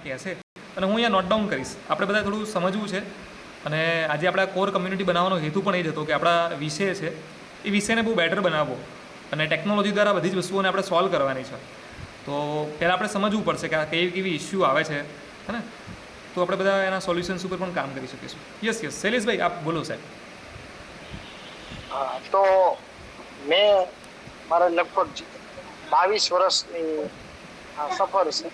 કહેશે અને હું અહીંયા નોટ ડાઉન કરીશ. આપણે બધા થોડું સમજવું છે અને આજે આપણા કોર કમ્યુનિટી બનાવવાનો હેતુ પણ એ જ હતો કે આપણા વિષય છે એ વિષયને બહુ બેટર બનાવવો અને ટેકનોલોજી દ્વારા બધી જ વસ્તુઓને આપણે સોલ્વ કરવાની છે. તો પહેલાં આપણે સમજવું પડશે કે આ કેવી ઇસ્યુ આવે છે હે ને, તો આપણે બધા એના સોલ્યુશન્સ ઉપર પણ કામ કરી શકીશું. યસ શૈલેષભાઈ આપ બોલો સાહેબ. હા, તો મેં મારા લગભગ 22 વર્ષની સફર છે.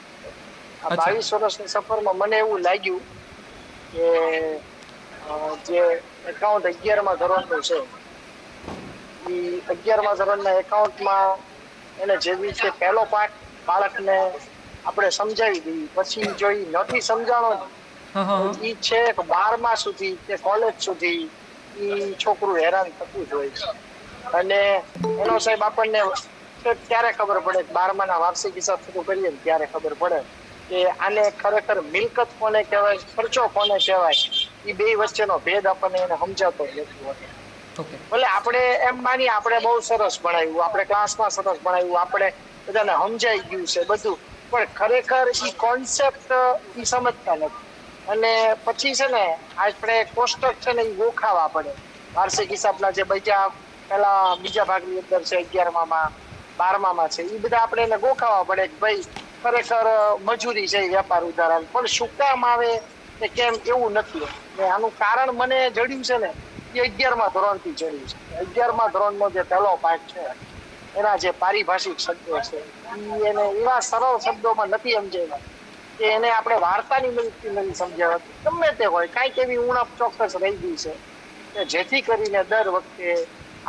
આ 22 વર્ષની સફરમાં મને એવું લાગ્યું કે જે એકાઉન્ટ 11મા ધોરણનું છે એ 11મા ધોરણના એકાઉન્ટમાં એને જે દિવસે પહેલો પાઠ બાળકને આપણે સમજાવી દઈએ, પછી જો એ નથી સમજાણો એ છે 12મા સુધી કે કોલેજ સુધી એ છોકરું હેરાન થતું જ હોય છે. અને એનો સાહેબ આપણને ત્યારે ખબર પડે, 12માના વાર્ષિક હિસાબ શરૂ કરીએ ને ત્યારે ખબર પડે કે આને ખરેખર મિલકત કોને કહેવાય, ખર્ચો કોને કહેવાય, એ બે વચ્ચેનો ભેદ આપણને એને સમજાતો જ નથી હોતો. ભલે આપણે એમ માનીએ આપણે બહુ સરસ ભણાવ્યું, આપણે ક્લાસમાં સરસ ભણાવ્યું, આપણે બધાને સમજાઈ ગયું છે બધું, પણ ખરેખર એ કોન્સેપ્ટ એ સમજતા નથી. અને પછી છે ને આપણે કોષ્ટક છે ને એ ગોખાવા પડે. વાર્ષિક હિસાબના જે બીજા ભાગની અંદર છે 11માં 12માં છે, એ બધા આપણે એને ગોખાવા પડે કે ભાઈ ખરેખર મજૂરી છે વ્યાપાર ઉદાહરણ પણ શું કામ આવે કે કેમ એવું નથી. આનું કારણ મને જડ્યું છે ને એ 11મા ધોરણથી જડ્યું છે. 11મા ધોરણનો જે પહેલો પાઠ છે એના જે પારિભાષિક શબ્દો છે એને એવા સરળ શબ્દોમાં નથી સમજાવ્યા કે એને આપણે વાર્તાની મદદથી નથી સમજાવ્યા. ગમે તે હોય કાંઈક એવી ઉણપ ચોક્કસ રહી ગઈ છે કે જેથી કરીને દર વખતે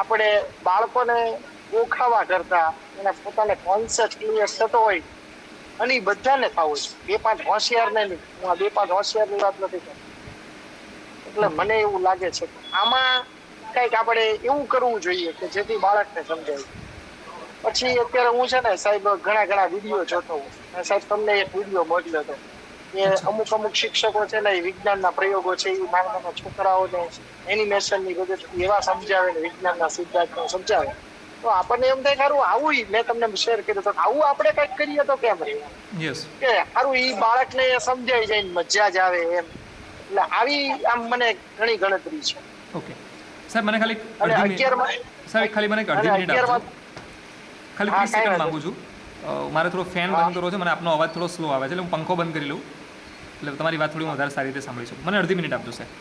આપણે બાળકોને ઓળખાવા કરતા એને પોતાને કોન્સેપ્ટ ક્લિયર થતો હોય અને એ બધાને થવું છે. 2-5 હોશિયારને નહીં, હું આ 2-5 હોશિયારની વાત નથી કરતો. એટલે મને એવું લાગે છે કે આમાં કંઈક આપણે એવું કરવું જોઈએ કે જેથી બાળકને સમજાય. પછી અત્યારે હું છે ને સાહેબ ઘણા વિડીયો જોતો હોઉં. સાહેબ તમને એક વિડીયો મોકલ્યો હતો કે અમુક શિક્ષકો છે ને એ વિજ્ઞાનના પ્રયોગો છે એ નાના છોકરાઓને એનિમેશનની મદદથી એવા સમજાવે ને વિજ્ઞાનના સિદ્ધાંતો સમજાવે તો આપણને એમ થાય સારું આવું મેં તમને શેર કર્યું તો આવું આપણે કંઈક કરીએ તો કેમ રહે કે સારું એ બાળકને સમજાઈ જાય ને મજા જ આવે એમ. એટલે આવી આમ મને ઘણી ગણતરી છે. ઓકે સાહેબ, મને ખાલી મને અડધી મિનિટ આપજો. ખાલી 30 સેકન્ડ માંગુ છું. મારે થોડો ફેન બંધ કરવો છે, મને આપનો અવાજ થોડો સ્લો આવે છે એટલે હું પંખો બંધ કરી લઉં એટલે તમારી વાત થોડી હું વધારે સારી રીતે સાંભળી શકું. મને અડધી મિનિટ આપજો સાહેબ.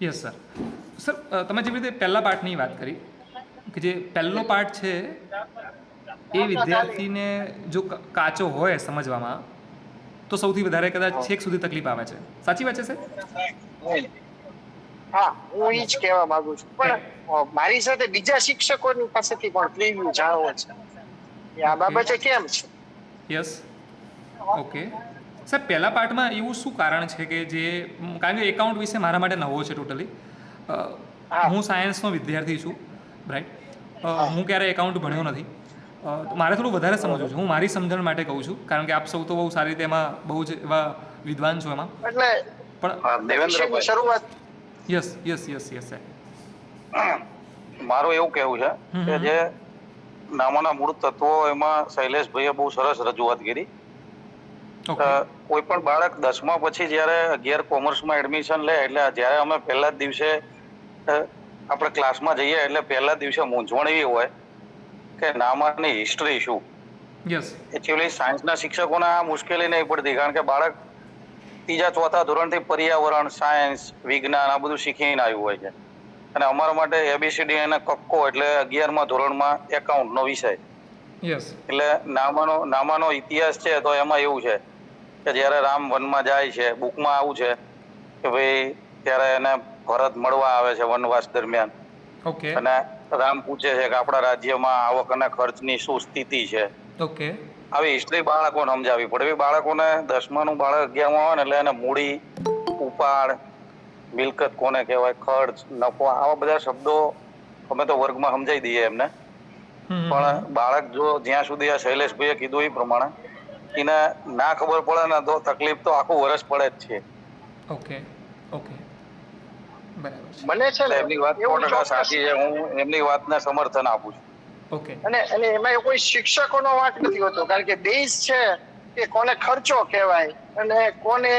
યસ સર, તમે જેવી રીતે પહેલા પાઠની વાત કરી કે જે પહેલો પાઠ છે એ વિદ્યાર્થીને જો કાચો હોય સમજવામાં તો સૌથી વધારે કદાચ છેક સુધી તકલીફ આવે છે. સાચી વાત છે સર? હા, હું એ જ કહેવા માંગુ છું. પણ મારી સાથે બીજા શિક્ષકોની પાસેથી પણ પ્રિવ્યુ જાણવો છે કે આ બાબતે કેમ છે. Yes, okay sir. પહેલા પાર્ટમાં એવું શું કારણ છે કે જે, કારણ કે એકાઉન્ટ વિશે મારા માટે નવો છે ટોટલી. હું સાયન્સનો વિદ્યાર્થી છું, રાઈટ. હું ક્યારેય એકાઉન્ટ ભણ્યો નથી. મારે થોડું વધારે સમજવું છે. હું મારી સમજણ માટે કહું છું કારણ કે આપ સૌ તો બહુ સારી રીતે એમાં બહુ જ એવા વિદ્વાન છો એમાં. પણ દેવેન્દ્રભાઈ શરૂઆત યસ મારું એવું કહેવું છે કે જે નામાના મૂળ તત્વો એમાં શૈલેષભાઈએ બહુ સરસ રજૂઆત કરી. કોઈ પણ બાળક 10મા પછી જ્યારે 11 કોમર્સમાં એડમિશન લે એટલે જ્યારે અમે પહેલા જ દિવસે આપણે ક્લાસમાં જઈએ એટલે પહેલા દિવસે મૂંઝવણ એવી હોય કે નામાની હિસ્ટ્રી શું. એકચ્યુઅલી સાયન્સના શિક્ષકોને આ મુશ્કેલી નહીં પડતી કારણ કે બાળક 3-4 ધોરણથી પર્યાવરણ, સાયન્સ, વિજ્ઞાન આ બધું શીખીને આવ્યું હોય છે. અને અમારા માટે ABCD અને કક્કો એટલે 11મા ધોરણમાં એકાઉન્ટનો વિષય. એટલે નામાનો ઇતિહાસ છે તો એમાં એવું છે કે જ્યારે રામ વનમાં જાય છે, બુકમાં આવું છે કે ભાઈ ત્યારે એને ભરત મળવા આવે છે વનવાસ દરમિયાન ઓકે અને રામ પૂછે છે કે આપણા રાજ્યમાં આવક અને ખર્ચની શું સ્થિતિ છે. ઓકે આવી હિસ્ટ્રી બાળકોને સમજાવવી પડે. એ બાળકોને 10માનું બાળક 11માં આવે ને એટલે એને મૂડી, ઉપાડ, મિલકત કોને કહેવાય, ખર્ચ, નફો, આવા બધા શબ્દો અમે તો વર્ગમાં સમજાવી દઈએ એમને. પણ બાળક જો જ્યાં સુધી આ શૈલેષભાઈએ કીધું એ પ્રમાણે એને ના ખબર પડે ને તો તકલીફ તો આખું વર્ષ પડે જ છે. ઓકે ઓકે બરાબર છે. મને છે ને એમની વાત એવું 100% સાચી છે. હું એમની વાતને સમર્થન આપું છું. ઓકે અને એમાં કોઈ શિક્ષકોનો વાંક નથી હોતો, કારણ કે બેઝ છે કે કોને ખર્ચો કહેવાય અને કોને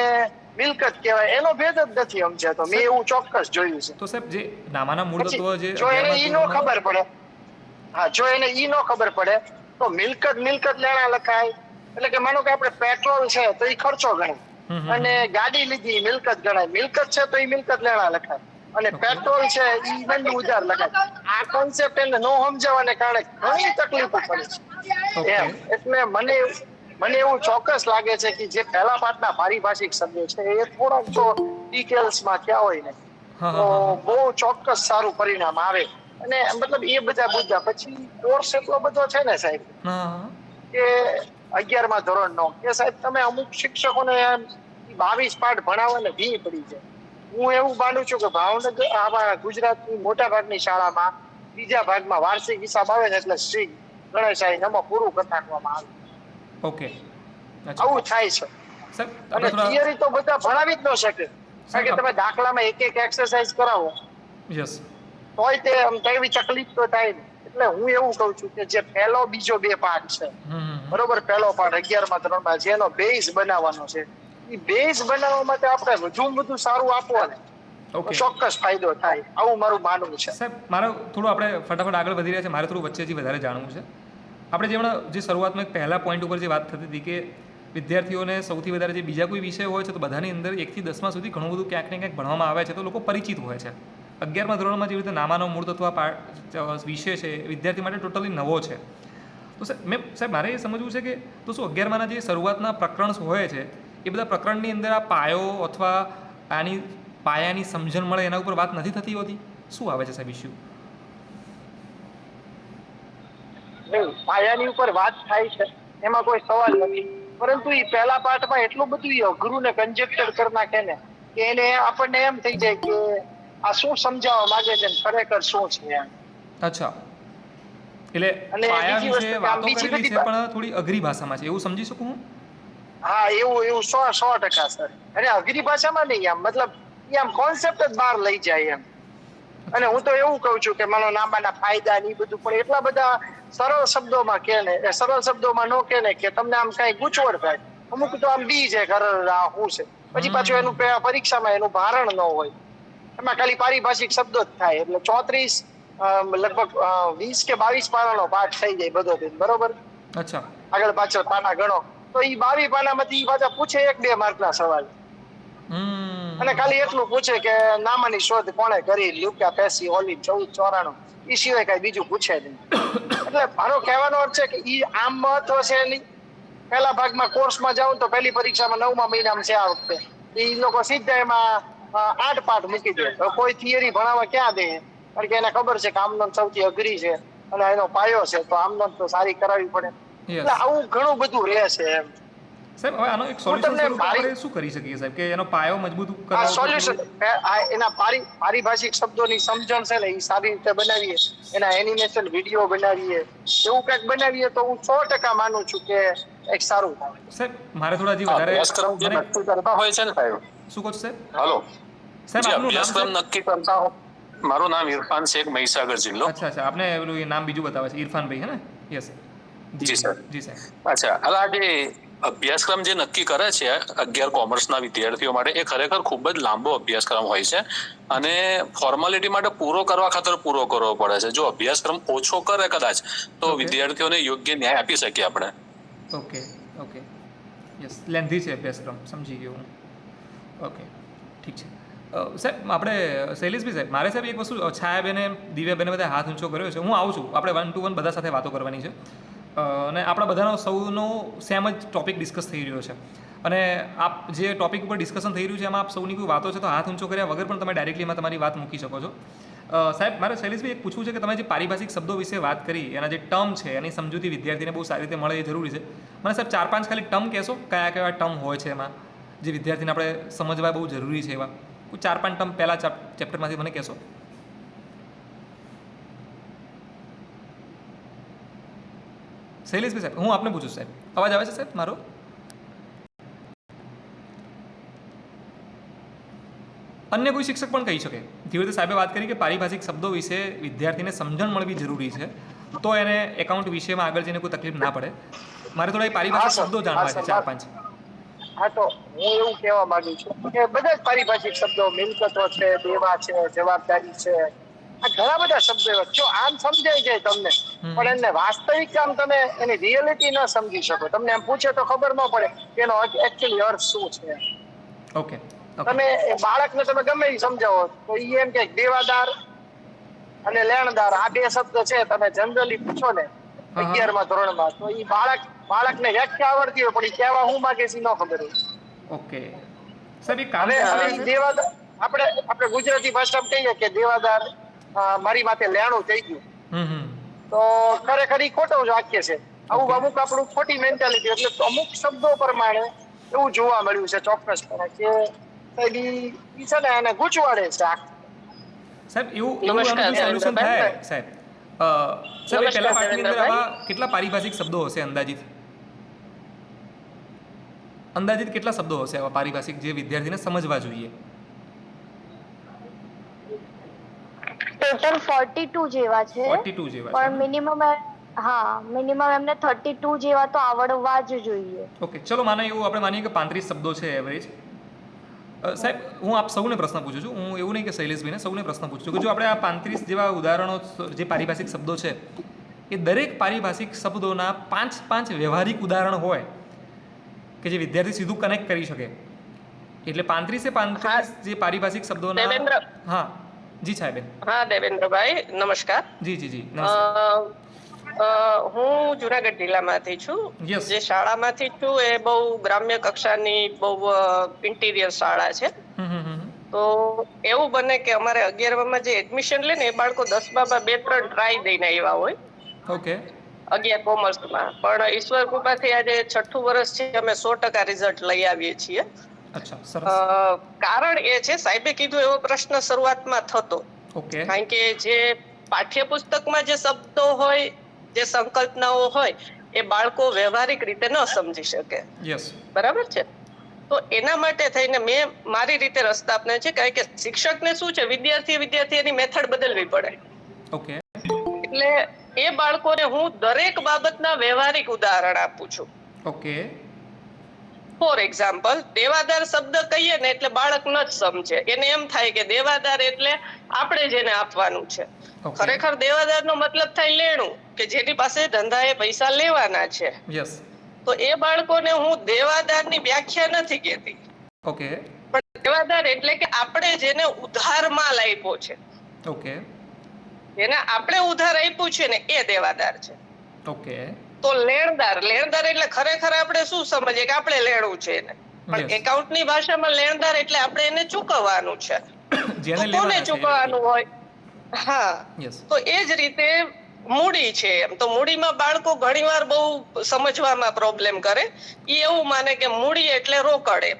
મિલકત કહેવાય એનો ભેદ જ નથી સમજાતો. મેં એવું ચોક્કસ જોયું છે. તો સાહેબ જે નામાના મૂળ પછી તત્વ જે જો એને 11મા ઈ નો ધોરણમાં- ખબર પડે, હા, જો એને ઈ નો ખબર પડે તો મિલકત લેણા લખાય. એટલે કે માનો કે આપણે પેટ્રોલ છે તો ઈ ખર્ચો ગણાય, અને ગાડી લીધી મિલકત ગણાય. મિલકત છે તો ઈ મિલકત લેણા લખાય, અને પેટ્રોલ છે ઈ બંધ ઉધાર લખાય. આ કોન્સેપ્ટ એને નો સમજાવવાને કારણે ઘણી તકલીફો પડે છે. ઓકે. એમ એટલે મને એવું ચોક્કસ લાગે છે કે જે પહેલા પાઠના પારિભાષિક શબ્દો છે એ થોડાક જો ડિટેલ્સમાં ક્યાં હોય ને હા તો હા હા બહુ ચોક્કસ સારું પરિણામ આવે. અને મતલબ એ બધા મુદ્દા પછી કોર્સ એટલો બધો છે ને સાહેબ હા કે 11મા ધોરણનો કે સાહેબ તમે અમુક શિક્ષકોને 22 પાઠ ભણાવવાને ભી પડી જાય. હું એવું માનું છું કે ભાવનગર આવા ગુજરાતની મોટા ભાગની શાળામાં બીજા ભાગમાં વાર્ષિક હિસાબ આવે ને એટલે શ્રી ગણેશાય નમઃ પૂરું કરી નાખવામાં આવે. ઓકે અચ્છા આવું થાય છે. સાહેબ અને આપણે થોડા થિયરી તો બધા ભણાવી જ ન શકે, કારણ કે તમે દાખલામાં એક એક્સરસાઇઝ કરાવો યસ તોય તે એવી તકલીફ તો થાય ને. એટલે હું એવું કહું છું કે જે પહેલો બીજો 2 પાઠ છે, બરોબર, પહેલો પાઠ 11મા ધોરણમાં જેનો બેઝ બનાવવાનો છે, એ બેઝ બનાવવા માટે આપણે વધુ સારું આપવો ને તો ઓકે ચોક્કસ ફાયદો થાય, આવું મારું માનવું છે. સાહેબ મારે થોડું આપણે ફટાફટ આગળ વધી રહ્યા છે, મારે થોડું વચ્ચેથી વધારે જાણવું છે. આપણે જે શરૂઆતમાં એક પહેલા પોઈન્ટ ઉપર જે વાત થતી હતી કે વિદ્યાર્થીઓને સૌથી વધારે જે બીજા કોઈ વિષય હોય છે તો બધાની અંદર 1 થી 10મા સુધી ઘણું બધું ક્યાંક ને ક્યાંક ભણવામાં આવે છે તો લોકો પરિચિત હોય છે. 11મા ધોરણમાં જેવી રીતે નામાનો મૂળ તત્વ વિષય છે વિદ્યાર્થી માટે ટોટલી નવો છે. તો સાહેબ મારે એ સમજવું છે કે તો શું 11માના જે શરૂઆતના પ્રકરણ હોય છે એ બધા પ્રકરણની અંદર આ પાયો અથવા આની પાયાની સમજણ મળે એના ઉપર વાત નથી થતી હોતી? શું આવે છે સાહેબ ઇસ્યુ? પાયાની ઉપર વાત થાય છે એમાં કોઈ સવાલ નથી, પરંતુ એ પહેલા પાઠમાં એટલું બધું અઘરું ને કંજેક્ટર કરી નાખે ને કે એને આપણને એમ થઈ જાય કે આ શું સમજાવવા માંગે છે ખરેખર શું છે એમ. અચ્છા, એટલે અને પાયા બીજી વિશે વસ્તુ કે આમ વાતો બીજી કરેલી બધી છે પણ થોડી અઘરી ભાષામાં છે એવું સમજી શકું હું? હા, એવું 100% સર. અને અઘરી ભાષામાં નહીં, આમ મતલબ એ આમ કોન્સેપ્ટ જ બહાર લઈ જાય એમ. અને હું તો એવું કહું છું કે માનો નામાના ફાયદા ને બધું પણ એટલા બધા સરળ શબ્દોમાં કે ને, સરળ શબ્દોમાં નો કે ને કે તમને આમ કઈ ગૂંચવણ થાય. અમુક તો આમ બી છે ઘર શું છે, પછી પાછું એનું પરીક્ષામાં એનું ભારણ ન હોય, એમાં ખાલી પારિભાષિક શબ્દો જ થાય. એટલે 34 લગભગ 20 કે 22 પાનાનો પાઠ થઈ જાય બધો દિન, બરોબર. અચ્છા, આગળ પાછળ પાના ગણો તો એ 22 પાનામાંથી પાછા પૂછે 1-2 માર્કના સવાલ, અને ખાલી એટલું પૂછે કે નામાની શોધ કોણે કરી, લ્યુકા પેસી ઓલી 1494, એ સિવાય કઈ બીજું પૂછે નહીં. એટલે મારો કહેવાનો અર્થ છે કે ઈ આમ મહત્વ છે એની. પહેલા ભાગમાં કોર્સમાં જાઉં તો પહેલી પરીક્ષામાં 9મા મહિનામાં છે આ વખતે, એ લોકો સીધા એમાં 8 પાઠ મૂકી દે. કોઈ થિયરી ભણાવવા ક્યાં દે, કારણ કે એને ખબર છે કે આમનોંધ સૌથી અઘરી છે અને એનો પાયો છે તો આમનોંધ તો સારી કરાવવી પડે. એટલે આવું ઘણું બધું રહે છે એમ. સાહેબ હવે આનો એક સોલ્યુશન સ્વરૂપે આપણે શું કરી શકીએ સાહેબ કે એનો પાયો મજબૂત આ કરવા? સોલ્યુશન એના પારિભાષિક શબ્દોની સમજણ છે ને એ સારી રીતે બનાવીએ, એના એનિમેશન વિડીયો બનાવીએ, એવું કંઈક બનાવીએ તો હું 100% માનું છું કે એક સારું થાય. સાહેબ મારે થોડા હજી વધારે અભ્યાસક્રમ જે નક્કી કરતા હોય છે ને સાહેબ. શું કહો છો સાહેબ? હાલો, સાહેબ જે આપનું નામ અભ્યાસક્રમ સાહેબ? નક્કી કરતા હોય. મારું નામ ઇરફાન શેખ, મહીસાગર જિલ્લો. અચ્છા આપને પેલું એ નામ બીજું બતાવે છે, ઇરફાનભાઈ હે ને? યસ જી સર. જી સાહેબ. અચ્છા, હવે આ જે અભ્યાસક્રમ જે નક્કી કરે છે 11 કોમર્સના વિદ્યાર્થીઓ માટે, એ ખરેખર ખૂબ જ લાંબો અભ્યાસક્રમ હોય છે અને ફોર્માલિટી માટે પૂરો કરવા ખાતર પૂરો કરવો પડે છે. જો અભ્યાસક્રમ ઓછો કરે કદાચ તો વિદ્યાર્થીઓને યોગ્ય ન્યાય આપી શકીએ આપણે. ઓકે ઓકે યસ, લેન્ધી છે અભ્યાસક્રમ, સમજી ગયો હું. ઓકે ઠીક છે. સાહેબ આપણે શૈલેષભાઈ સાહેબ, મારે સાહેબ એક વસ્તુ છાયાબેને દિવ્યાબેને બધા હાથ ઊંચો કર્યો છે, હું આવું છું, આપણે 1 to 1 બધા સાથે વાતો કરવાની છે અને આપણા બધાનો સૌનો સેમ જ ટોપિક ડિસ્કસ થઈ રહ્યો છે. અને આપ જે ટોપિક ઉપર ડિસ્કશન થઈ રહ્યું છે એમાં આપ સૌની કોઈ વાતો છે તો હાથ ઊંચો કર્યા વગર પણ તમે ડાયરેક્ટલી એમાં તમારી વાત મૂકી શકો છો. સાહેબ મારે શૈલેષભાઈ એક પૂછવું છે કે તમે જે પારિભાષિક શબ્દો વિશે વાત કરી એના જે ટર્મ છે એની સમજૂતી વિદ્યાર્થીને બહુ સારી રીતે મળે એ જરૂરી છે. મને સાહેબ 4-5 ખાલી ટર્મ કહેશો કયા કયા ટર્મ હોય છે એમાં જે વિદ્યાર્થીને આપણે સમજવા બહુ જરૂરી છે એવા કોઈ 4-5 ટર્મ પહેલા ચેપ્ટરમાંથી મને કહેશો. શૈલેષભાઈ સાહેબ હું આપને પૂછું સાહેબ અવાજ આવે છે સાહેબ મારો? અન્ય કોઈ શિક્ષક પણ કહી શકે જેવી રીતે સાહેબે વાત કરી કે પારિભાષિક શબ્દો વિશે વિદ્યાર્થીને સમજણ મળવી જરૂરી છે તો એને એકાઉન્ટ વિષયમાં આગળ જઈને કોઈ તકલીફ ના પડે. મારે થોડા એ પારિભાષિક શબ્દો જાણવા છે 4-5. હા તો હું એવું કહેવા માંગુ છું કે બધા જ પારિભાષિક શબ્દો મિલકતો છે, દેવા છે, જવાબદારી છે, આ ઘણા બધા શબ્દો એવા જો આમ સમજાઈ જાય તમને પણ એને વાસ્તવિક આમ તમે એની રિયાલિટી ન સમજી શકો. તમને એમ પૂછે તો ખબર ન પડે કે એનો એકચ્યુઅલી અર્થ શું છે. ઓકે તમે બાળકને તમે ગમે એ સમજાવો તો એ એમ કે દેવાદાર અને લેણદાર આ 2 શબ્દ છે તમે જનરલી પૂછો ને 11મા ધોરણમાં તો એ બાળકને વ્યાખ્યા આવડતી હોય પણ એ કહેવા હું માંગે છે ન ખબર હોય. ઓકે સાહેબ એક કામ હવે દેવાદાર આપણે ગુજરાતી ભાષામાં કહીએ કે દેવાદાર મારી માથે લેણું થઈ ગયું તો ખરેખર ઈ ખોટો જ વાક્ય છે. આવું અમુક આપણું ખોટી મેન્ટાલિટી એટલે અમુક શબ્દો પ્રમાણે એવું જોવા મળ્યું છે ચોક્કસપણે કે ઈ છે ને એને ગૂંચવાડે છે. સાહેબ એવું સોલ્યુશન થાય સાહેબ સાહેબ પહેલા પાઠની અંદર આવા કેટલા પારિભાષિક શબ્દો હશે અંદાજિત કેટલા શબ્દો હશે આવા પારિભાષિક જે વિદ્યાર્થીને સમજવા જોઈએ? ટોટલ 42 જેવા છે 42 જેવા પણ મિનિમમ એમને 32 જેવા તો આવડવા જ જોઈએ. ઓકે ચલો માને એવું આપણે માનીએ કે 35 શબ્દો છે એવરેજ. સાહેબ હું આપ સૌને પ્રશ્ન પૂછું છું, હું એવું નહીં કે શૈલેષભાઈને સૌને પ્રશ્ન પૂછું છું કે જો આપણે આ 35 જેવા ઉદાહરણો જે પારિભાષિક શબ્દો છે એ દરેક પારિભાષિક શબ્દોના 5 વ્યવહારિક ઉદાહરણ હોય કે જે વિદ્યાર્થી સીધું કનેક્ટ કરી શકે એટલે 35 જે પારિભાષિક શબ્દોના. હા જી સાહેબ. હા દેવેન્દ્રભાઈ નમસ્કાર. જી જી જી નમસ્કાર. હું જુનાગઢ જિલ્લામાંથી છું. જે શાળામાંથી છું એ બહુ ગ્રામ્ય કક્ષાની બહુ ઇન્ટિરિયર શાળા છે. તો એવું બને કે અમારે 11માં જે એડમિશન લે ને એ બાળકો 10માં 2-3 ટ્રાય દઈને આવ્યા હોય. ઓકે 11 કોમર્સમાં પણ ઈશ્વર કૃપાથી આજે 6થું વર્ષ છે અમે 100% રિઝલ્ટ લઈ આવીએ છીએ. અચ્છા સરસ. કારણ એ છે સાહેબે કીધું એવો પ્રશ્ન શરૂઆતમાં થતો. ઓકે કારણ કે જે પાઠ્યપુસ્તકમાં જે શબ્દો હોય જે સંકલ્પનાઓ હોય એ બાળકો વ્યવહારિક રીતે ન સમજી શકે. યસ બરાબર છે. તો એના માટે થઈને મેં મારી રીતે રસ્તા આપને છે કારણ કે શિક્ષકને શું છે વિદ્યાર્થી એની મેથડ બદલવી પડે. ઓકે એટલે એ બાળકોને હું દરેક બાબતના વ્યવહારિક ઉદાહરણ આપું છું. ઓકે ફોર એક્ઝામ્પલ દેવાદાર શબ્દ કહીએ ને એટલે બાળક ન જ સમજે. એને એમ થાય કે દેવાદાર એટલે આપણે જેને આપવાનું છે. ખરેખર દેવાદારનો મતલબ થાય લેણું કે જેની પાસે ધંધાએ પૈસા લેવાના છે. યસ તો એ બાળકોને હું દેવાદારની વ્યાખ્યા નથી કહેતી. ઓકે પણ દેવાદાર એટલે કે આપણે જેને ઉધાર માલ આપ્યો છે. ઓકે જેને આપણે ઉધાર આપ્યું છે ને એ દેવાદાર છે. ઓકે તો લેણદાર એટલે ખરેખર આપણે શું સમજીએ કે આપણે લેણું છે એને પણ એકાઉન્ટની ભાષામાં લેણદાર એટલે આપણે એને ચૂકવવાનું છે. કોને ચૂકવવાનું હોય? હા તો એ જ રીતે મૂડી છે. એમ તો મૂડીમાં બાળકો ઘણીવાર બહુ સમજવામાં પ્રોબ્લેમ કરે. એ એવું માને કે મૂડી એટલે રોકડ એમ.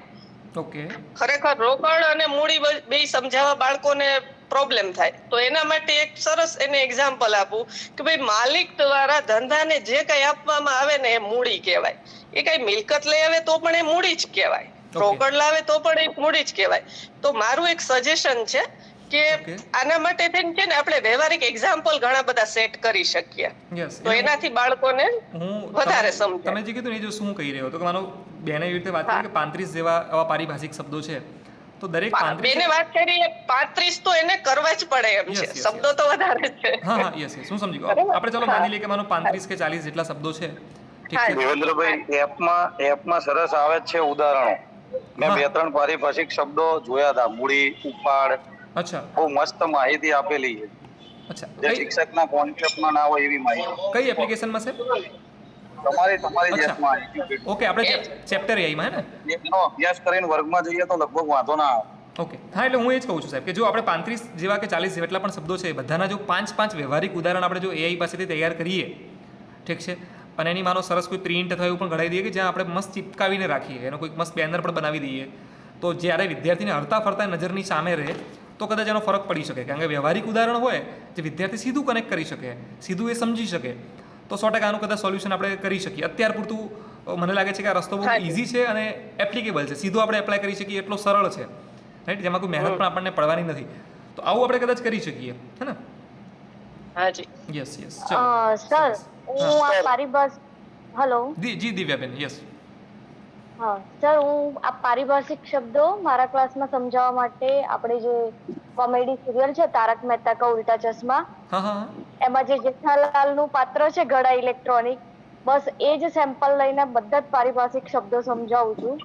ઓકે ખરેખર રોકડ અને મૂડી બે સમજાવવા બાળકોને પ્રોબ્લેમ થાય. તો એના માટે એક સરસ એને એક્ઝામ્પલ આપું કે ભાઈ માલિક દ્વારા ધંધાને જે કઈ આપવામાં આવે ને એ મૂડી કહેવાય. એ કઈ મિલકત લઈ આવે તો પણ એ મૂડી જ કહેવાય. રોકડ લાવે તો પણ એ મૂડી જ કહેવાય. તો મારું એક સજેશન છે કે આના માટે થઈને છે ને આપણે વ્યવહારિક એક્ઝામ્પલ ઘણા બધા સેટ કરી શકીએ તો એનાથી બાળકોને વધારે સમજે. તમે જે કીધું ને એ જો શું કહી રહ્યો હતો કે માનો બેને એવી રીતે વાત કરી કે 35 જેવા આવા પારિભાષિક શબ્દો છે તો દરેક 35 બેને વાત કરી 35 તો એને કરવા જ પડે એમ છે. શબ્દો તો વધારે છે. હા યસ હું સમજી ગયો. આપણે ચાલો માની લઈએ કે માનો 35 કે 40 જેટલા શબ્દો છે. ઠીક છે દેવેન્દ્રભાઈ એપમાં સરસ આવે છે ઉદાહરણો. મેં 2-3 પારિભાષિક શબ્દો જોયા હતા. મૂડી, ઉપાડ. અચ્છા બહુ મસ્ત માહિતી આપેલી છે. અચ્છા જે શિક્ષકના કોન્સેપ્ટમાં ના હોય એવી માહિતી. કઈ એપ્લિકેશનમાં છે? તમારી જેટમાં. ઓકે આપણે ચેપ્ટર એઆઈ માં હે ને એનો અભ્યાસ કરીને વર્ગમાં જઈએ તો લગભગ વાંધો ના આવે. ઓકે, હા, એટલે હું એ જ કહું છું સાહેબ કે જો આપણે 35 જેવા કે 40 જેટલા પણ શબ્દો છે બધાના જો 5 વ્યવહારિક ઉદાહરણ આપણે જો એઆઈ પાસેથી તૈયાર કરીએ, ઠીક છે, અને એની માનો સરસ કોઈ પ્રિન્ટ અથવા એવું પણ કઢાવી દઈએ કે જ્યાં આપણે મસ્ત ચિપકાવીને રાખીએ, એનો કોઈક મસ્ત બેનર પણ બનાવી દઈએ, તો જ્યારે વિદ્યાર્થીને હરતા ફરતા નજરની સામે રહે તો કદાચ એનો ફરક પડી શકે. કારણ કે વ્યવહારિક ઉદાહરણ હોય જે વિદ્યાર્થી સીધું કનેક્ટ કરી શકે, સીધું એ સમજી શકે, તો 100% આનું કદાચ સોલ્યુશન આપણે કરી શકીએ. અત્યાર પૂરતું મને લાગે છે કે આ રસ્તો બહુ ઇઝી છે અને એપ્લિકેબલ છે, સીધું આપણે એપ્લાય કરી શકીએ એટલો સરળ છે, રાઈટ, જેમાં કોઈ મહેનત પણ આપણને પડવાની નથી. તો આવું આપણે કદાચ કરી શકીએ, હે ને? હાજી. Yes yes. સર હું આ પારિભાષિક હેલો જી દિવ્યાબેન, યસ. હા સર, હું આ પારિભાષિક શબ્દો મારા ક્લાસમાં સમજાવવા માટે આપણે જે કોમેડી સિરિયલ છે તારક મહેતા કા ઉલ્ટા ચશ્મા, હા હા એમાં જે જેઠાલાલનું પાત્ર છે ઘડા ઇલેક્ટ્રોનિક, બસ એ જ સેમ્પલ લઈને બધા જ પારિભાષિક શબ્દો સમજાવું છું.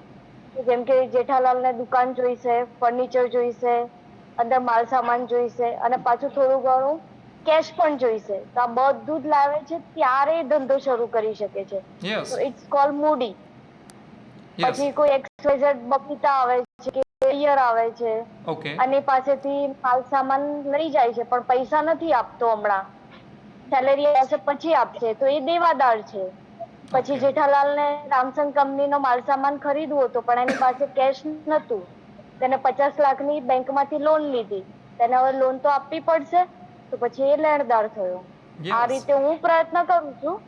જેમ કે જેઠાલાલને દુકાન જોઈશે, ફર્નિચર જોઈશે, અંદર માલ સામાન જોઈશે અને પાછું થોડું ઘણું કેશ પણ જોઈશે, તો આ બધું જ લાવે છે ત્યારે ધંધો શરૂ કરી શકે છે. યસ તો ઇટ્સ કોલ મૂડી. યસ. પછી કોઈ એક્સવાયઝેડ બબીતા આવે છે કે પિયર આવે છે ઓકે. અને પાસેથી માલ સામાન લઈ જાય છે પણ પૈસા નથી આપતો, હમણાં સેલેરી આવશે પછી આપશે, તો એ દેવાદાર છે. પછી Okay. જેઠાલાલને રામસન કંપનીનો માલ સામાન ખરીદવો હતો પણ એની પાસે કેશ નતું, તેને 50 લાખની બેંકમાંથી લોન લીધી, તેને હવે લોન તો આપવી પડશે, તો પછી એ લેણદાર થયો. Yes. આ રીતે હું પ્રયત્ન કરું છું.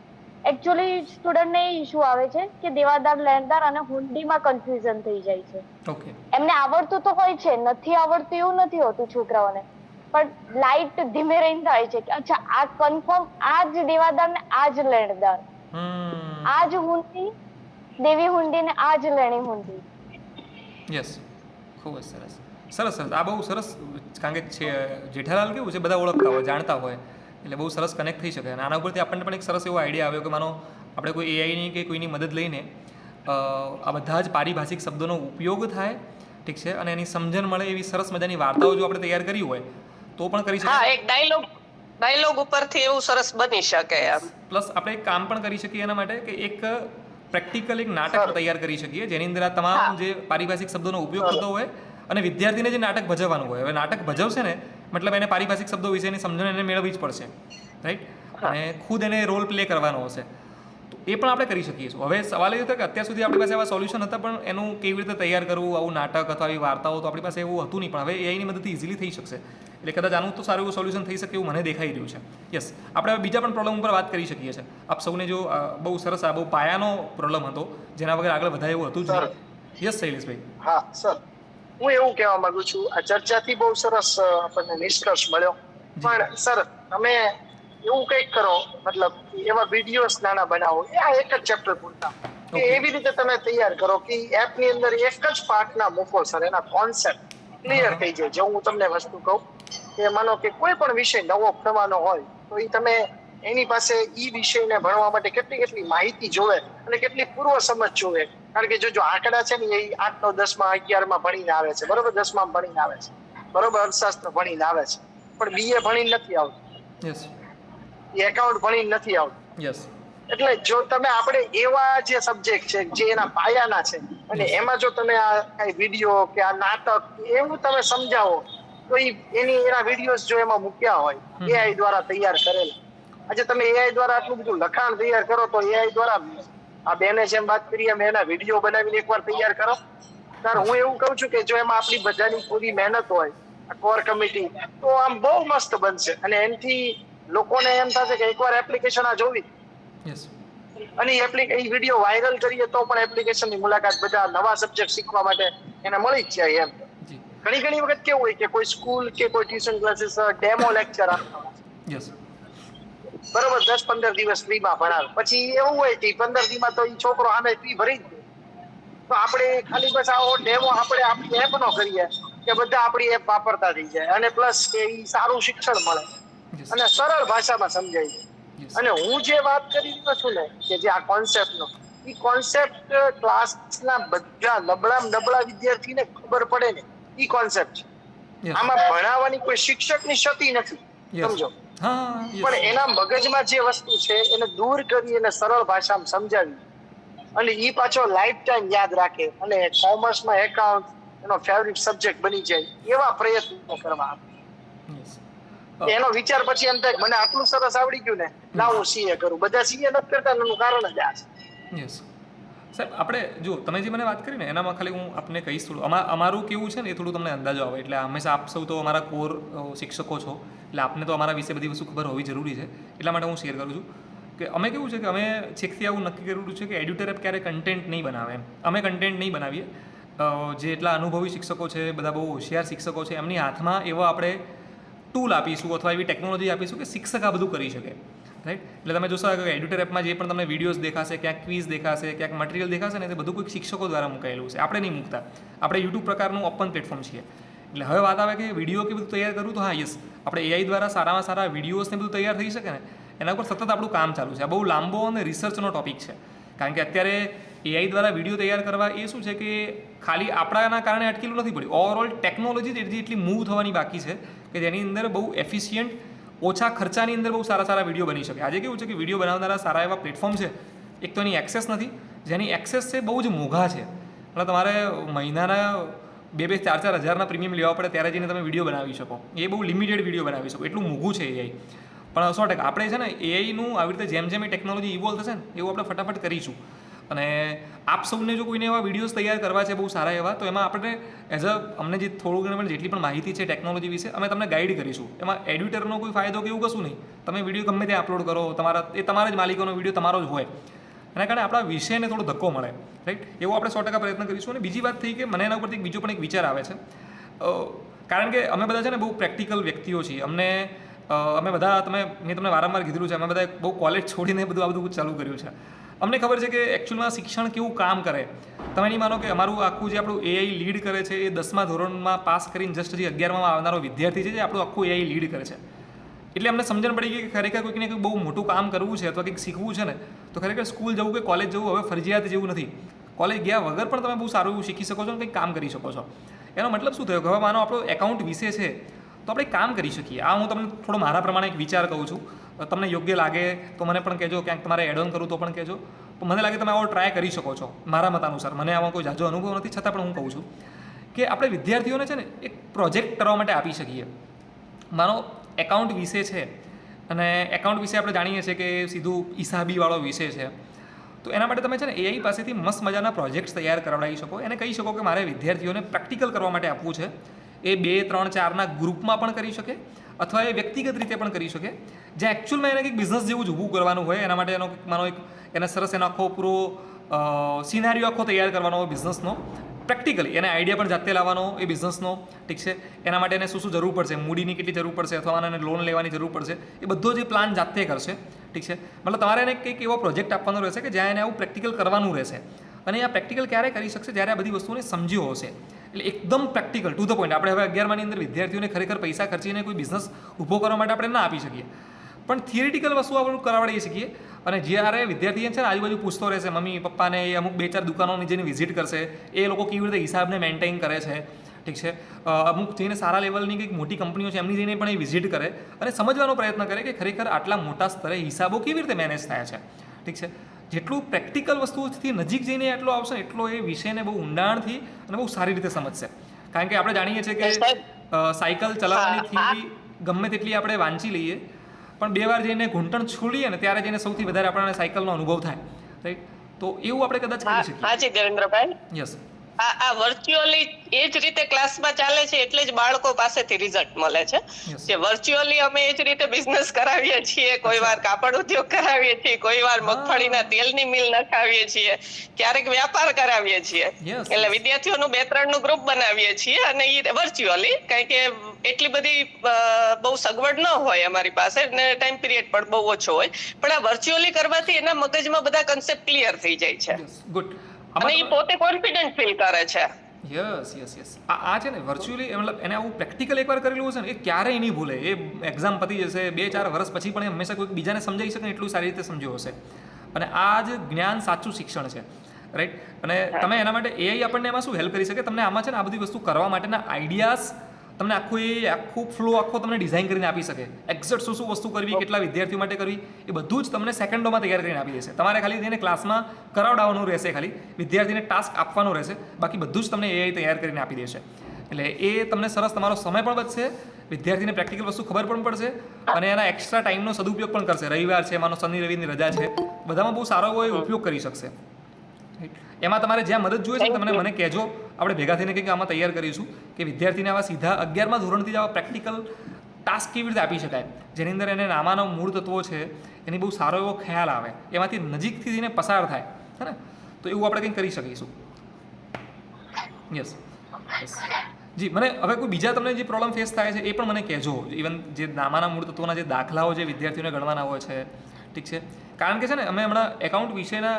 એકચ્યુઅલી સ્ટુડન્ટને એ ઇશ્યુ આવે છે કે દેવાદાર, લેણદાર અને હુંડીમાં કન્ફ્યુઝન થઈ જાય છે. ઓકે. એમને આવડતું તો હોય છે, નથી આવડતું એવું નથી હોતું છોકરાઓને, પણ લાઈટ ધીમે રહીને થાય છે કે અચ્છા આ કન્ફર્મ આ જ દેવાદાર ને આ જ લેણદાર, આ જ હુંડી દેવી હુંડી ને આ જ લેણી હુંડી. યસ, ખૂબ જ સરસ સરસ સરસ. આ બહુ સરસ, કારણ કે છે જેઠાલાલ કેવું છે બધા ઓળખતા હોય, જાણતા હોય, એટલે બહુ સરસ કનેક્ટ થઈ શકે. અને આના ઉપરથી આપણને પણ એક સરસ એવો આઈડિયા આવ્યો કે માનો આપણે કોઈ એઆઈની કે કોઈની મદદ લઈને આ બધા જ પારિભાષિક શબ્દોનો ઉપયોગ થાય, ઠીક છે, અને એની સમજણ મળે એવી સરસ મજાની વાર્તાઓ જો આપણે તૈયાર કરી હોય તો પણ કરી હા, શકીએ. એક ડાયલોગ ઉપરથી એવું સરસ બની શકે એમ. પ્લસ આપણે એક કામ પણ કરી શકીએ એના માટે કે એક પ્રેક્ટિકલ એક નાટક તૈયાર કરી શકીએ જેની અંદર આ તમામ જે પારિભાષિક શબ્દોનો ઉપયોગ થતો હોય અને વિદ્યાર્થીને જે નાટક ભજવવાનું હોય, હવે નાટક ભજવશે ને મતલબ એને પારિભાષિક શબ્દો વિશેની સમજણ એને મેળવવી જ પડશે, રાઈટ, અને ખુદ એને રોલ પ્લે કરવાનો હશે, તો એ પણ આપણે કરી શકીએ છીએ. હવે સવાલ એ હતો કે અત્યાર સુધી આપણી પાસે આવા સોલ્યુશન હતા પણ એનું કેવી રીતે તૈયાર કરવું, આવું નાટક અથવા આવી વાર્તાઓ તો આપણી પાસે એવું હતું નહીં, પણ હવે એઆઈની મદદથી ઇઝીલી થઈ શકશે. એટલે કદાચ આનું તો સારું એવું સોલ્યુશન થઈ શકે એવું મને દેખાઈ રહ્યું છે. યસ, આપણે હવે બીજા પણ પ્રોબ્લેમ ઉપર વાત કરી શકીએ છીએ. આપ સૌને જો બહુ સરસ, આ બહુ પાયાનો પ્રોબ્લેમ હતો જેના વગર આગળ વધારે એવું હતું જ નહીં. યસ શૈલેષભાઈ. હા સર, હું એવું કહેવા માંગુ છું, આ ચર્ચાથી બહુ સરસ આપણને નિષ્કર્ષ મળ્યો, પણ સર તમે એવું કંઈક કરો, મતલબ એવા વિડીયોઝ નાના બનાવો, આ એક જ ચેપ્ટર પૂરતા, કે એવી રીતે તમે તૈયાર કરો કે એપની અંદર એક જ પાર્ટના મૂકો સર, એના કોન્સેપ્ટ ક્લિયર થઈ જાય. જો હું તમને વસ્તુ કહું કે માનો કે કોઈ પણ વિષય નવો ભણવાનો હોય તો એ તમે એની પાસે ઈ વિષયને ભણવા માટે કેટલી માહિતી જોવે અને કેટલી પૂર્વ સમજ જોવે. કારણ કે જો આંકડા છે ને એ 8, 9, 10માં 11માં ભણીને આવે છે, બરોબર, 10માં ભણીને આવે છે, બરોબર, અર્થશાસ્ત્ર ભણીને આવે છે, પણ બીએ ભણીને નથી આવતું, યસ, એ એકાઉન્ટ ભણીને નથી આવતું. યસ. એટલે જો તમે આપણે એવા જે સબ્જેક્ટ છે જે એના પાયાના છે અને એમાં જો તમે આ કઈ વિડીયો કે આ નાટક એવું તમે સમજાવો તો એના વિડીયોઝ જો એમાં મૂક્યા હોય એઆઈ દ્વારા તૈયાર કરેલા, આજે તમે એઆઈ દ્વારા આટલું બધું લખાણ તૈયાર કરો તો એઆઈ દ્વારા આ બેને જેમ વાત કરી એમ એના વિડીયો બનાવીને એકવાર તૈયાર કરો. સર હું એવું કહું છું કે જો એમાં આપણી બધાની પૂરી મહેનત હોય, આ કોર કમિટી, તો આમ બહુ મસ્ત બનશે અને એનાથી લોકોને એમ થશે કે એકવાર એપ્લિકેશન આ જોવી યસ. અને એ વિડીયો વાયરલ કરીએ તો પણ એપ્લિકેશનની મુલાકાત બધા નવા સબ્જેક્ટ શીખવા માટે એને મળી જ જાય એમ. ઘણી વખત કેવું હોય કે કોઈ સ્કૂલ કે કોઈ ટ્યુશન ક્લાસીસ ડેમો લેક્ચર આપતા હોય, યસ, બરોબર, 10-15 દિવસ ફ્રીમાં ભણાવે, પછી એવું હોય કે 15 દિવસમાં તો એ છોકરો આમે ફી ભરી જ દે, તો આપણે ખાલી બસ આવો ડેમો આપણે આપણી એપનો કરીએ કે બધા આપણી એપ વાપરતા થઈ જાય અને પ્લસ કે એ સારું શિક્ષણ મળે અને સરળ ભાષામાં સમજાય છે. અને હું જે વાત કરી રહ્યો છું ને કે જે આ કોન્સેપ્ટનો, એ કોન્સેપ્ટ ક્લાસના બધા નબળા વિદ્યાર્થીને ખબર પડે ને એ કોન્સેપ્ટ છે. આમાં ભણાવવાની કોઈ શિક્ષકની ક્ષતિ નથી, સમજો, પણ એના મગજમાં જે વસ્તુ છે એને દૂર કરી અને સરળ ભાષામાં સમજાવી અને એ પાછો લાઈફ ટાઈમ યાદ રાખે. અને કોમર્સમાં એકાઉન્ટ એનો ફેવરિટ સબ્જેક્ટ બની જાય એવા પ્રયત્નો કરવા. યસ એનો વિચાર પછી એમ થાય કે મને આટલું સરસ આવડી ગયું ને લાવ હું સીએ કરું. બધા સીએ નથી કરતા એનું કારણ જ આ છે. યસ સાહેબ, આપણે જો તમે જે મને વાત કરી ને એનામાં ખાલી હું આપને કહીશ થોડું. અમારું કેવું છે ને એ થોડું તમને અંદાજો આવે. એટલે હંમેશા આપ સૌ તો અમારા કોર શિક્ષકો છો, એટલે આપને તો અમારા વિશે બધી વસ્તુ ખબર હોવી જરૂરી છે. એટલા માટે હું શેર કરું છું કે અમે કેવું છે કે અમે છેકથી આવું નક્કી કરેલું છે કે એડ્યુટર એપ ક્યારે કન્ટેન્ટ નહીં બનાવે એમ. અમે કન્ટેન્ટ નહીં બનાવીએ. જે એટલા અનુભવી શિક્ષકો છે, બધા બહુ હોશિયાર શિક્ષકો છે, એમની હાથમાં એવો આપણે ટૂલ આપીશું અથવા એવી ટેકનોલોજી આપીશું કે શિક્ષક આ બધું કરી શકે. રાઈટ? એટલે તમે જોશો કે એડ્યુટર એપમાં જે પણ તમને વિડીયોઝ દેખાશે, ક્યાંક ક્વિઝ દેખાશે, ક્યાંક મટીરિયલ દેખાશે ને તે બધું કોઈક શિક્ષકો દ્વારા મુકાયેલું છે. આપણે નહીં મૂકતા. આપણે યુટ્યુબ પ્રકારનું ઓપન પ્લેટફોર્મ છીએ. એટલે હવે વાત આવે કે વિડીયો કે બધું તૈયાર કરવું, તો હા યસ, આપણે એઆઈ દ્વારા સારામાં સારા વિડીયોઝને બધું તૈયાર થઈ શકે ને એના ઉપર સતત આપણું કામ ચાલુ છે. આ બહુ લાંબો અને રિસર્ચનો ટોપિક છે. કારણ કે અત્યારે એઆઈ દ્વારા વિડીયો તૈયાર કરવા એ શું છે કે ખાલી આપણાના કારણે અટકેલું નથી પડ્યું. ઓવરઓલ ટેકનોલોજી એટલી મૂવ થવાની બાકી છે કે જેની અંદર બહુ એફિશિયન્ટ, ઓછા ખર્ચાની અંદર બહુ સારા સારા વિડીયો બની શકે. આજે કેવું છે કે વિડીયો બનાવનારા સારા એવા પ્લેટફોર્મ છે. એક તો એની એક્સેસ નથી, જેની એક્સેસ છે બહુ જ મોંઘા છે. એટલે તમારે મહિનાના 2-4 હજારના પ્રીમિયમ લેવા પડે ત્યારે જઈને તમે વિડીયો બનાવી શકો. એ બહુ લિમિટેડ વિડીયો બનાવી શકો, એટલું મોંઘું છે એઆઈ. પણ 100% આપણે છે ને એઆઈનું આવી રીતે જેમ જેમ એ ટેકનોલોજી ઇવોલ્વ થશે ને એવું આપણે ફટાફટ કરીશું. અને આપ સૌને જો કોઈને એવા વિડીયોઝ તૈયાર કરવા છે બહુ સારા એવા, તો એમાં આપણે અમને જે થોડું ઘણું જેટલી પણ માહિતી છે ટેકનોલોજી વિશે અમે તમને ગાઈડ કરીશું. એમાં એડિટરનો કોઈ ફાયદો કે એવું કશું નહીં. તમે વિડીયો ગમે ત્યાં અપલોડ કરો, તમારા જ માલિકોનો વિડીયો તમારો જ હોય. એના કારણે આપણા વિષયને થોડો ધક્કો મળે. રાઈટ? એવો આપણે 100% પ્રયત્ન કરીશું. અને બીજી વાત થઈ કે મને એના ઉપરથી બીજો પણ એક વિચાર આવે છે. કારણ કે અમે બધા છે ને બહુ પ્રેક્ટિકલ વ્યક્તિઓ છીએ. અમે બધા મેં તમને વારંવાર કીધું છે, અમે બધા બહુ કોલેજ છોડીને બધું આ બધું ચાલુ કર્યું છે. અમને ખબર છે કે એકચ્યુઅલમાં શિક્ષણ કેવું કામ કરે. તમે નહીં માનો કે અમારું આખું જે આપણું એઆઈ લીડ કરે છે એ 10મા ધોરણમાં પાસ કરીને જસ્ટ જે 11માં આવનારો વિદ્યાર્થી છે જે આપણું આખું એઆઈ લીડ કરે છે. એટલે અમને સમજણ પડી ગઈ કે ખરેખર કોઈકને કંઈક બહુ મોટું કામ કરવું છે અથવા કંઈક શીખવું છે ને તો ખરેખર સ્કૂલ જવું કે કોલેજ જવું હવે ફરજિયાત જેવું નથી. કોલેજ ગયા વગર પણ તમે બહુ સારું એવું શીખી શકો છો અને કંઈક કામ કરી શકો છો. એનો મતલબ શું થયો કે હવે માનો આપણો એકાઉન્ટ વિશે છે તો આપણે કામ કરી શકીએ. આ હું તમને થોડો મારા પ્રમાણે એક વિચાર કહું છું. તમને યોગ્ય લાગે તો મને પણ કહેજો, ક્યાંક તમારે એડ ઓન કરું તો પણ કહેજો. પણ મને લાગે તમે આવો ટ્રાય કરી શકો છો. મારા મત અનુસાર, મને આમાં કોઈ જાજો અનુભવ નથી છતાં પણ હું કહું છું કે આપણે વિદ્યાર્થીઓને છે ને એક પ્રોજેક્ટ કરવા માટે આપી શકીએ. માનો એકાઉન્ટ વિશે છે અને એકાઉન્ટ વિશે આપણે જાણીએ છીએ કે સીધું હિસાબીવાળો વિષય છે, તો એના માટે તમે છે ને એઆઈ પાસેથી મસ્ત મજાના પ્રોજેક્ટ્સ તૈયાર કરાવડાવી શકો. એને કહી શકો કે મારે વિદ્યાર્થીઓને પ્રેક્ટિકલ કરવા માટે આપવું છે. એ 2, 3, 4ના ગ્રુપમાં પણ કરી શકે અથવા એ વ્યક્તિગત રીતે પણ કરી શકે. જ્યાં એકચ્યુઅલમાં એને કંઈક બિઝનેસ જેવું જ ઊભું કરવાનું હોય, એના માટે એને સરસ એનો આખો પૂરો સિનારીઓ આખો તૈયાર કરવાનો હોય બિઝનેસનો. પ્રેક્ટિકલી એને આઈડિયા પણ જાતે લાવવાનો એ બિઝનેસનો. ઠીક છે? એના માટે એને શું જરૂર પડશે, મૂડીની કેટલી જરૂર પડશે અથવા એને લોન લેવાની જરૂર પડશે, એ બધો જે પ્લાન જાતે કરશે. ઠીક છે? મતલબ તમારે એને કંઈક એવો પ્રોજેક્ટ આપવાનો રહેશે કે જ્યાં એને આવું પ્રેક્ટિકલ કરવાનું રહેશે. અને આ પ્રેક્ટિકલ ક્યારે કરી શકશે? જ્યારે આ બધી વસ્તુને સમજ્યો હશે. એટલે એકદમ પ્રેક્ટિકલ ટુ ધ પોઈન્ટ. આપણે હવે 11માની અંદર વિદ્યાર્થીઓને ખરેખર પૈસા ખર્ચીને કોઈ બિઝનેસ ઊભો કરવા માટે આપણે ના આપી શકીએ, પણ થિયરિટિકલ વસ્તુ આપણે કરાવડાવી શકીએ. અને જ્યારે વિદ્યાર્થી છે ને આજુબાજુ પૂછતો રહેશે મમ્મી પપ્પાને, એ અમુક 2-4 દુકાનોની જેને વિઝિટ કરશે, એ લોકો કેવી રીતે હિસાબને મેન્ટેન કરે છે. ઠીક છે? અમુક જઈને સારા લેવલની કંઈક મોટી કંપનીઓ છે એમની જઈને પણ એ વિઝિટ કરે અને સમજવાનો પ્રયત્ન કરે કે ખરેખર આટલા મોટા સ્તરે હિસાબો કેવી રીતે મેનેજ થાય છે. ઠીક છે? જેટલું પ્રેક્ટિકલ વસ્તુથી નજીક જઈને એટલો આવશે એટલો એ વિષયને બહુ ઊંડાણથી અને બહુ સારી રીતે સમજશે. કારણ કે આપણે જાણીએ છીએ કે સાયકલ ચલાવવાની થિયરી ગમે તેટલી આપણે વાંચી લઈએ પણ 2 વાર જઈને ઘૂંટણ છોડીએ ને ત્યારે જઈને સૌથી વધારે આપણને સાયકલનો અનુભવ થાય. રાઈટ? તો એવું આપણે કદાચ કરી શકીએ. હાજી દેવેન્દ્રભાઈ, યસ. આ વર્ચ્યુઅલી એ જ રીતે ક્લાસમાં ચાલે છે એટલે જ બાળકો પાસેથી રિઝલ્ટ મળે છે. જે વર્ચ્યુઅલી અમે એ જ રીતે બિઝનેસ કરાવીએ છીએ, કોઈ વાર કાપડ ઉદ્યોગ કરાવીએ છીએ, કોઈ વાર મગફળીના તેલની મિલ નખાવીએ છીએ, ક્યારેક વ્યાપાર કરાવીએ છીએ. એટલે વિદ્યાર્થીઓનું 2-3 નું ગ્રુપ બનાવીએ છીએ અને એ વર્ચ્યુઅલી, કારણ કે એટલી બધી બહુ સગવડ ન હોય અમારી પાસે અને ટાઈમ પીરિયડ પણ બહુ ઓછો હોય, પણ આ વર્ચ્યુઅલી કરવાથી એના મગજમાં બધા કન્સેપ્ટ ક્લિયર થઈ જાય છે ગુડ. અને એ પોતે કોન્ફિડન્ટ ફીલ કરે છે. યસ. આ છે ને વર્ચ્યુઅલી મતલબ એને આવું પ્રેક્ટિકલ એકવાર કરેલું હશે ને એ ક્યારેય નહીં ભૂલે. એ એક્ઝામ પતી જશે 2-4 વર્ષ પછી પણ એ હંમેશા કોઈ બીજાને સમજાવી શકે ને એટલું સારી રીતે સમજ્યો હશે. અને આ જ જ્ઞાન સાચું શિક્ષણ છે. રાઈટ? અને તમે એના માટે એઆઈ આપણને એમાં શું હેલ્પ કરી શકે? તમને આમાં છે ને આ બધી વસ્તુ કરવા માટેના આઈડિયાઝ તમને આખું ફ્લો તમને ડિઝાઇન કરીને આપી શકે. એક્ઝેક્ટ શું વસ્તુ કરવી, કેટલા વિદ્યાર્થીઓ માટે કરવી, એ બધું જ તમને સેકન્ડોમાં તૈયાર કરીને આપી દેશે. તમારે ખાલી તેને ક્લાસમાં કરાવડાવવાનું રહેશે, ખાલી વિદ્યાર્થીને ટાસ્ક આપવાનો રહેશે, બાકી બધું જ તમને AI તૈયાર કરીને આપી દેશે. એટલે એ તમને સરસ તમારો સમય પણ બચશે, વિદ્યાર્થીને પ્રેક્ટિકલ વસ્તુ ખબર પણ પડશે અને એના એક્સ્ટ્રા ટાઈમનો સદુપયોગ પણ કરશે. રવિવાર છે, માનો શનિ રવિની રજા છે, બધામાં બહુ સારો એવો ઉપયોગ કરી શકશે. એમાં તમારે જ્યાં મદદ જોઈએ છે તમને મને કહેજો, આપણે ભેગા થઈને કંઈક આમાં તૈયાર કરીશું કે વિદ્યાર્થીને આવા સીધા 11મા ધોરણથી જ આવા પ્રેક્ટિકલ ટાસ્ક કેવી રીતે આપી શકાય, જેની અંદર એને નામાના મૂળ તત્વો છે એની બહુ સારો એવો ખ્યાલ આવે, એમાંથી નજીકથી એને પસાર થાય, હે ને? તો એવું આપણે કંઈક કરી શકીશું. યસ. જી, મને હવે કોઈ બીજા તમને જે પ્રોબ્લેમ ફેસ થાય છે એ પણ મને કહેજો. ઇવન જે નામાના મૂળ તત્વોના જે દાખલાઓ જે વિદ્યાર્થીઓને ગણવાના હોય છે, ઠીક છે? કારણ કે છે ને અમે હમણાં એકાઉન્ટ વિષયના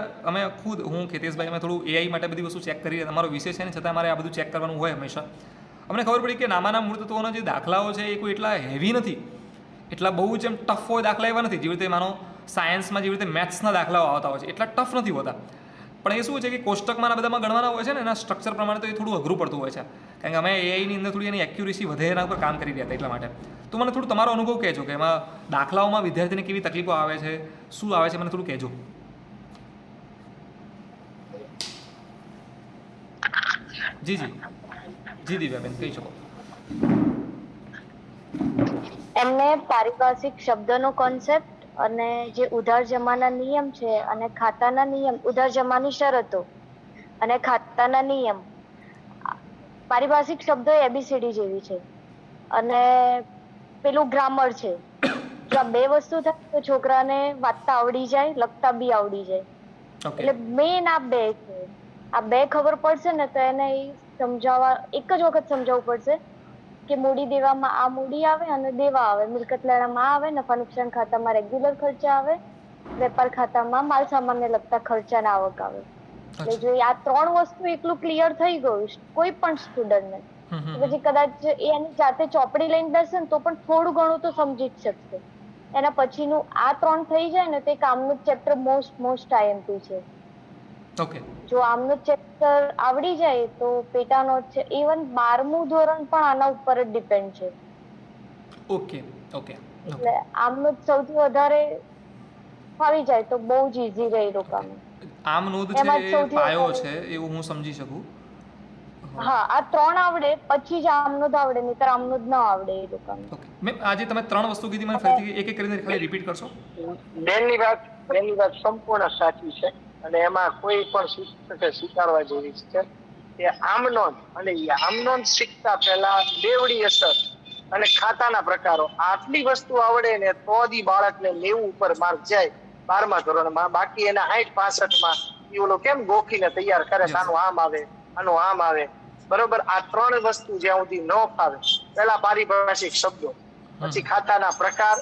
હું ખેતેશભાઈ અમે થોડું AI માટે બધી વસ્તુ ચેક કરી, અમારો વિષય છે ને છતાં અમારે આ બધું ચેક કરવાનું હોય હંમેશા. અમને ખબર પડી કે નામાના મૂળ તત્વોના જે દાખલાઓ છે એ કોઈ એટલા હેવી નથી, એટલા બહુ જ એમ ટફ હોય દાખલા એવા નથી. જેવી રીતે માનો સાયન્સમાં જેવી રીતે મેથ્સના દાખલાઓ આવતા હોય છે એટલા ટફ નથી હોતા, પણ એ શું છે કે કોષ્ટકમાં બધામાં ગણવાના હોય છે ને એના સ્ટ્રક્ચર પ્રમાણે તો એ થોડું અઘરું પડતું હોય છે. કારણ કે અમે AIની અંદર થોડી એની એક્યુરેસી વધે એના પર કામ કરી રહ્યા હતા એટલા માટે. તો મને થોડું તમારો અનુભવ કહેજો કે એમાં દાખલાઓમાં વિદ્યાર્થીને કેવી તકલીફો આવે છે, શું આવે છે, મને થોડું કહેજો. જી દિવ્યાબેન કહી શકો. એમને પારિભાષિક શબ્દનો કોન્સેપ્ટ અને જે ઉધાર જમાના નિયમ છે અને ખાતાના નિયમ, ઉધાર જમાની શરતો અને ખાતાના નિયમ, પારિભાષિક શબ્દો ABCD જેવી છે અને પેલું ગ્રામર છે. જો આ બે વસ્તુ થાય તો છોકરાને વાંચતા આવડી જાય, લખતા બી આવડી જાય. એટલે મેન આ બે છે. આ બે ખબર પડશે ને તો એને સમજાવવા એક જ વખત સમજાવવું પડશે કે મૂડી દેવામાં આ મૂડી આવે અને દેવા આવે, મિલકત લેણામાં આવે, નફા નુકસાન ખાતામાં રેગ્યુલર ખર્ચા આવે, વેપાર ખાતામાં માલ સામાનને લગતા ખર્ચા ને આવક આવે. એટલે જો આ ત્રણ વસ્તુ એકલું ક્લિયર થઈ ગયું કોઈ પણ સ્ટુડન્ટને, પછી કદાચ એ એની જાતે ચોપડી લઈને બેસે ને તો પણ થોડું ઘણું તો સમજી જ શકશે. એના પછીનું આ ત્રણ થઈ જાય ને તો એક આમનું ચેપ્ટર મોસ્ટ IMP છે. ઓકે. જો આમનું ચેપ્ટર આવડી જાય તો પેટાનો છે, ઇવન 12મું ધોરણ પણ આના ઉપર જ ડિપેન્ડ છે. ઓકે. એટલે આમનું સૌથી વધારે ફાવી જાય તો બહુ જ ઈઝી રહે એ લોકોનું. આમ નોંધ છે પાયો છે એવું હું સમજી શકું. હા, આ ત્રણ આવડે પછી જ આમનોંધ આવડે, નહીતર આમનોંધ ન આવડે એ લોકોને. ઓકે મેમ, આજે તમે ત્રણ વસ્તુ કીધી, મને ફરીથી એક કરીને ખાલી રિપીટ કરશો? બેનની વાત સંપૂર્ણ સાચી છે અને એમાં કોઈ પણ શિક્ષકે સ્વીકારવા જેવી છે કે આમનોંધ અને આમનોંધ શીખતા પહેલા બેવડી અસર અને ખાતાના પ્રકારો આટલી વસ્તુ આવડે ને તો જ બાળકને 90 ઉપર માર્ક જાય 12મા ધોરણમાં. બાકી એના 60-65માં એ ઓલો કેમ ગોખીને તૈયાર કરે, આનું આમ આવે, આનું આમ આવે, બરોબર? આ ત્રણ વસ્તુ જ્યાં સુધી ન ફાવે, પહેલા પારિભાષિક શબ્દો, પછી ખાતાના પ્રકાર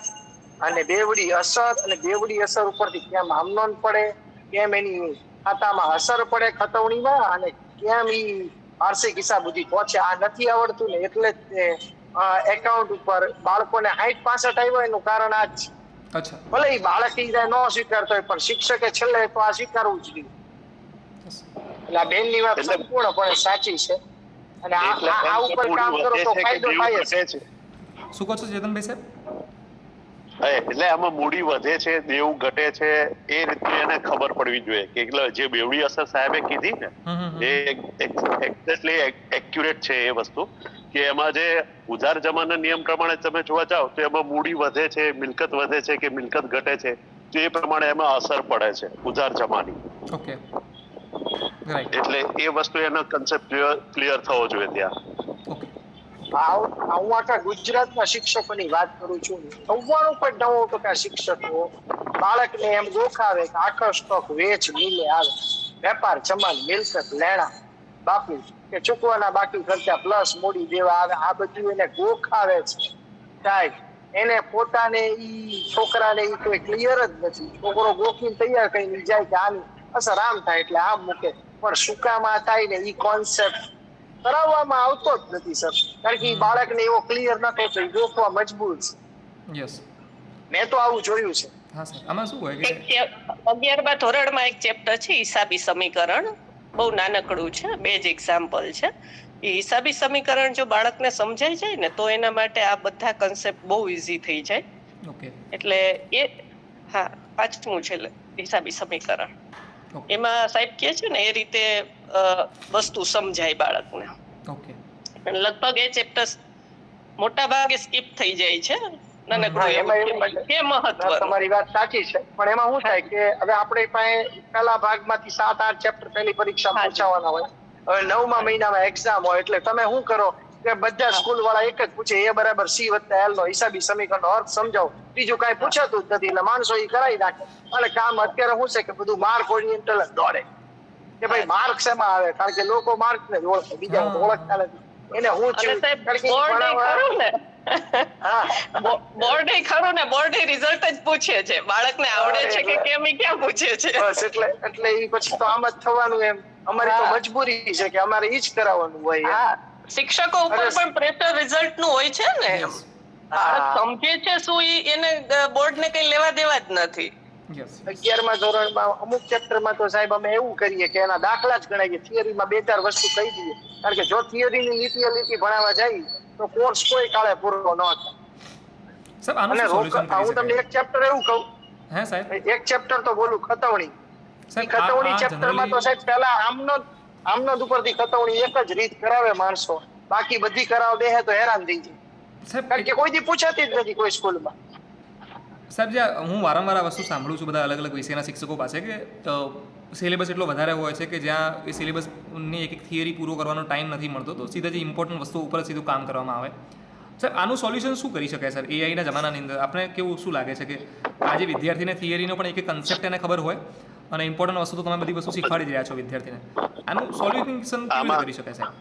અને બેવડી અસર, અને બેવડી અસર ઉપરથી કેમ આમનોંધ પડે, કેમ એની ખાતામાં અસર પડે ખતવણીમાં, અને કેમ ઈ વાર્ષિક હિસાબ સુધી પહોંચે. આ નથી આવડતું ને એટલે જ એકાઉન્ટ ઉપર બાળકોને 60-65 આવ્યો એનું કારણ આ જ છે. અચ્છા. ભલે એ બાળક ન સ્વીકારતો હોય પણ શિક્ષકે છેલ્લે તો આ સ્વીકારવું જ જોઈએ. એટલે આ બેનની વાત સંપૂર્ણપણે સાચી છે અને આ ઉપર કામ કરો તો ફાયદો થાય છે. શું કહો છો ચેતનભાઈ સાહેબ? એટલે આમાં મૂડી વધે છે, દેવું ઘટે છે, એ રીતની એને ખબર પડવી જોઈએ કે જે બેવડી અસર સાહેબે કીધી ને એ એક્ઝેક્ટલી એક્યુરેટ છે એ વસ્તુ, કે એમાં જે ઉધાર જમાના નિયમ પ્રમાણે તમે જોવા જાઓ તો એમાં મૂડી વધે છે, મિલકત વધે છે કે મિલકત ઘટે છે, તો એ પ્રમાણે એમાં અસર પડે છે ઉધાર જમાની. Okay, right. એટલે એ વસ્તુ એનો કન્સેપ્ટ ક્લિયર થવો જોઈએ ત્યાં. ઓકે. હું આખા ગુજરાતના શિક્ષકોની વાત કરું છું. 99.9% શિક્ષકો બાળકને એમ ગોખાવે કે આખો સ્ટોક વેચ મિલે આવે, વેપાર જમાન મિલકત લેણા બાકી કે ચૂકવાના બાકી ખર્ચા પ્લસ મૂડી દેવા આવે, આ બધું એને ગોખાવે છે. સાહેબ એને પોતાને ઈ છોકરાને ઈ કોઈ ક્લિયર જ નથી. છોકરો ગોખીને તૈયાર કરીને જાય કે આની અસર આમ થાય એટલે આમ મૂકે, પણ સુકામાં થાય ને ઈ કોન્સેપ્ટ કરાવવામાં આવતો જ નથી સર. કારણ કે ઈ બાળકને એવો ક્લિયર ન થાય તો ઈ ગોખવા મજબૂર છે. યસ, મેં તો આવું જોયું છે. હા સર. આમાં શું હોય કે 11મા ધોરણમાં એક ચેપ્ટર છે હિસાબી સમીકરણ, બહુ નાનકડું છે, બે જ એક્ઝામ્પલ છે. એ હિસાબી સમીકરણ જો બાળકને સમજાઈ જાય ને તો એના માટે આ બધા કન્સેપ્ટ બહુ ઈઝી થઈ જાય. ઓકે એટલે એ હા 5મું છે હિસાબી સમીકરણ. ઓકે એમાં સાહેબ કહે છે ને એ રીતે વસ્તુ સમજાય બાળકને. ઓકે અને લગભગ એ ચેપ્ટર મોટા ભાગે સ્કીપ થઈ જાય છે. નાનકડું હા, એમાં એવું એવું કે મહત્વ. તમારી વાત સાચી છે, પણ એમાં શું થાય કે હવે આપણે પાસે પહેલા ભાગમાંથી 7-8 ચેપ્ટર પહેલી પરીક્ષા હા. પૂછાવાના હોય. હવે 9મા મહિનામાં એક્ઝામ હોય એટલે તમે શું કરો કે બધા સ્કૂલ વાળા એક જ પૂછે A = C + L નો હિસાબી સમીકરણનો અર્થ સમજાવો. બીજું કાંઈ પૂછાતું જ નથી એટલે માણસો એ કરાવી નાખે. અને કામ અત્યારે શું છે કે બધું માર્ક ઓરિએન્ટલ જ દોડે કે ભાઈ માર્ક શેમાં આવે, કારણ કે લોકો માર્ક ને જ ઓળખે, બીજા ઓળખતા નથી. એને હું અને થયું સાહેબ કારણ કે બોર્ડ ભણાવવા- ખરું ને હા બોર્ડ ખરું ને બોર્ડ રિઝલ્ટ જ પૂછે છે. બાળકને આવડે છે કે કેમ એ ક્યાં પૂછે છે. બસ એટલે ઈ પછી તો આમ જ થવાનું એમ. અમારી તો હા. મજબૂરી છે કે અમારે ઈ જ કરાવવાનું હોય એમ. હા, શિક્ષકો ઉપર અરે, પણ પ્રેશર રિઝલ્ટ નું હોય છે ને. યસ બાળક સમજે છે શું એને બોર્ડ ને કઈ લેવા દેવા જ નથી. યસ 11મા ધોરણમાં અમુક ચેપ્ટરમાં તો સાહેબ અમે એવું કરીએ કે એના દાખલા જ ગણાવીએ, થિયરીમાં 2-4 વસ્તુ કહી દઈએ, કારણ કે જો થિયરીની લીટી ભણાવવા જાય તો કોર્સ કોઈ કાળે પૂરો ન થાય. સાહેબ આનું અને શું સોલ્યુશન કરી હું તમને શકાય? એક ચેપ્ટર એવું કહું, હે સાહેબ એક ચેપ્ટર તો બોલું ખતવણી. સાહેબ ખતવણી ચેપ્ટરમાં તો સાહેબ પહેલા આમનોદ ઉપરથી ખતવણી એક જ રીત કરાવે માણસો, બાકી બધી કરાવ બેહે તો હેરાન થઈ જાય, સાહેબ કારણ કે કોઈ દી પૂછાતી જ નથી કોઈ સ્કૂલમાં. સાહેબ જે હું વારંવાર આ વસ્તુ સાંભળું છું બધા અલગ અલગ વિષયના શિક્ષકો પાસે કે સિલેબસ એટલો વધારે હોય છે કે જ્યાં એ સિલેબસની એક થિયરી પૂરો કરવાનો ટાઈમ નથી મળતો, તો સીધા જે ઇમ્પોર્ટન્ટ વસ્તુ ઉપર સીધું કામ કરવામાં આવે. સર આનું સોલ્યુશન શું કરી શકાય સર એઆઈના જમાનાની અંદર? આપણે કેવું શું લાગે છે કે આજે વિદ્યાર્થીને થિયરીનો પણ એક કન્સેપ્ટ એને ખબર હોય અને ઇમ્પોર્ટન્ટ વસ્તુ તો તમે બધી વસ્તુ શીખવાડી જ રહ્યા છો વિદ્યાર્થીને, આનું સોલ્યુશન કેવી રીતે કરી શકાય સાહેબ?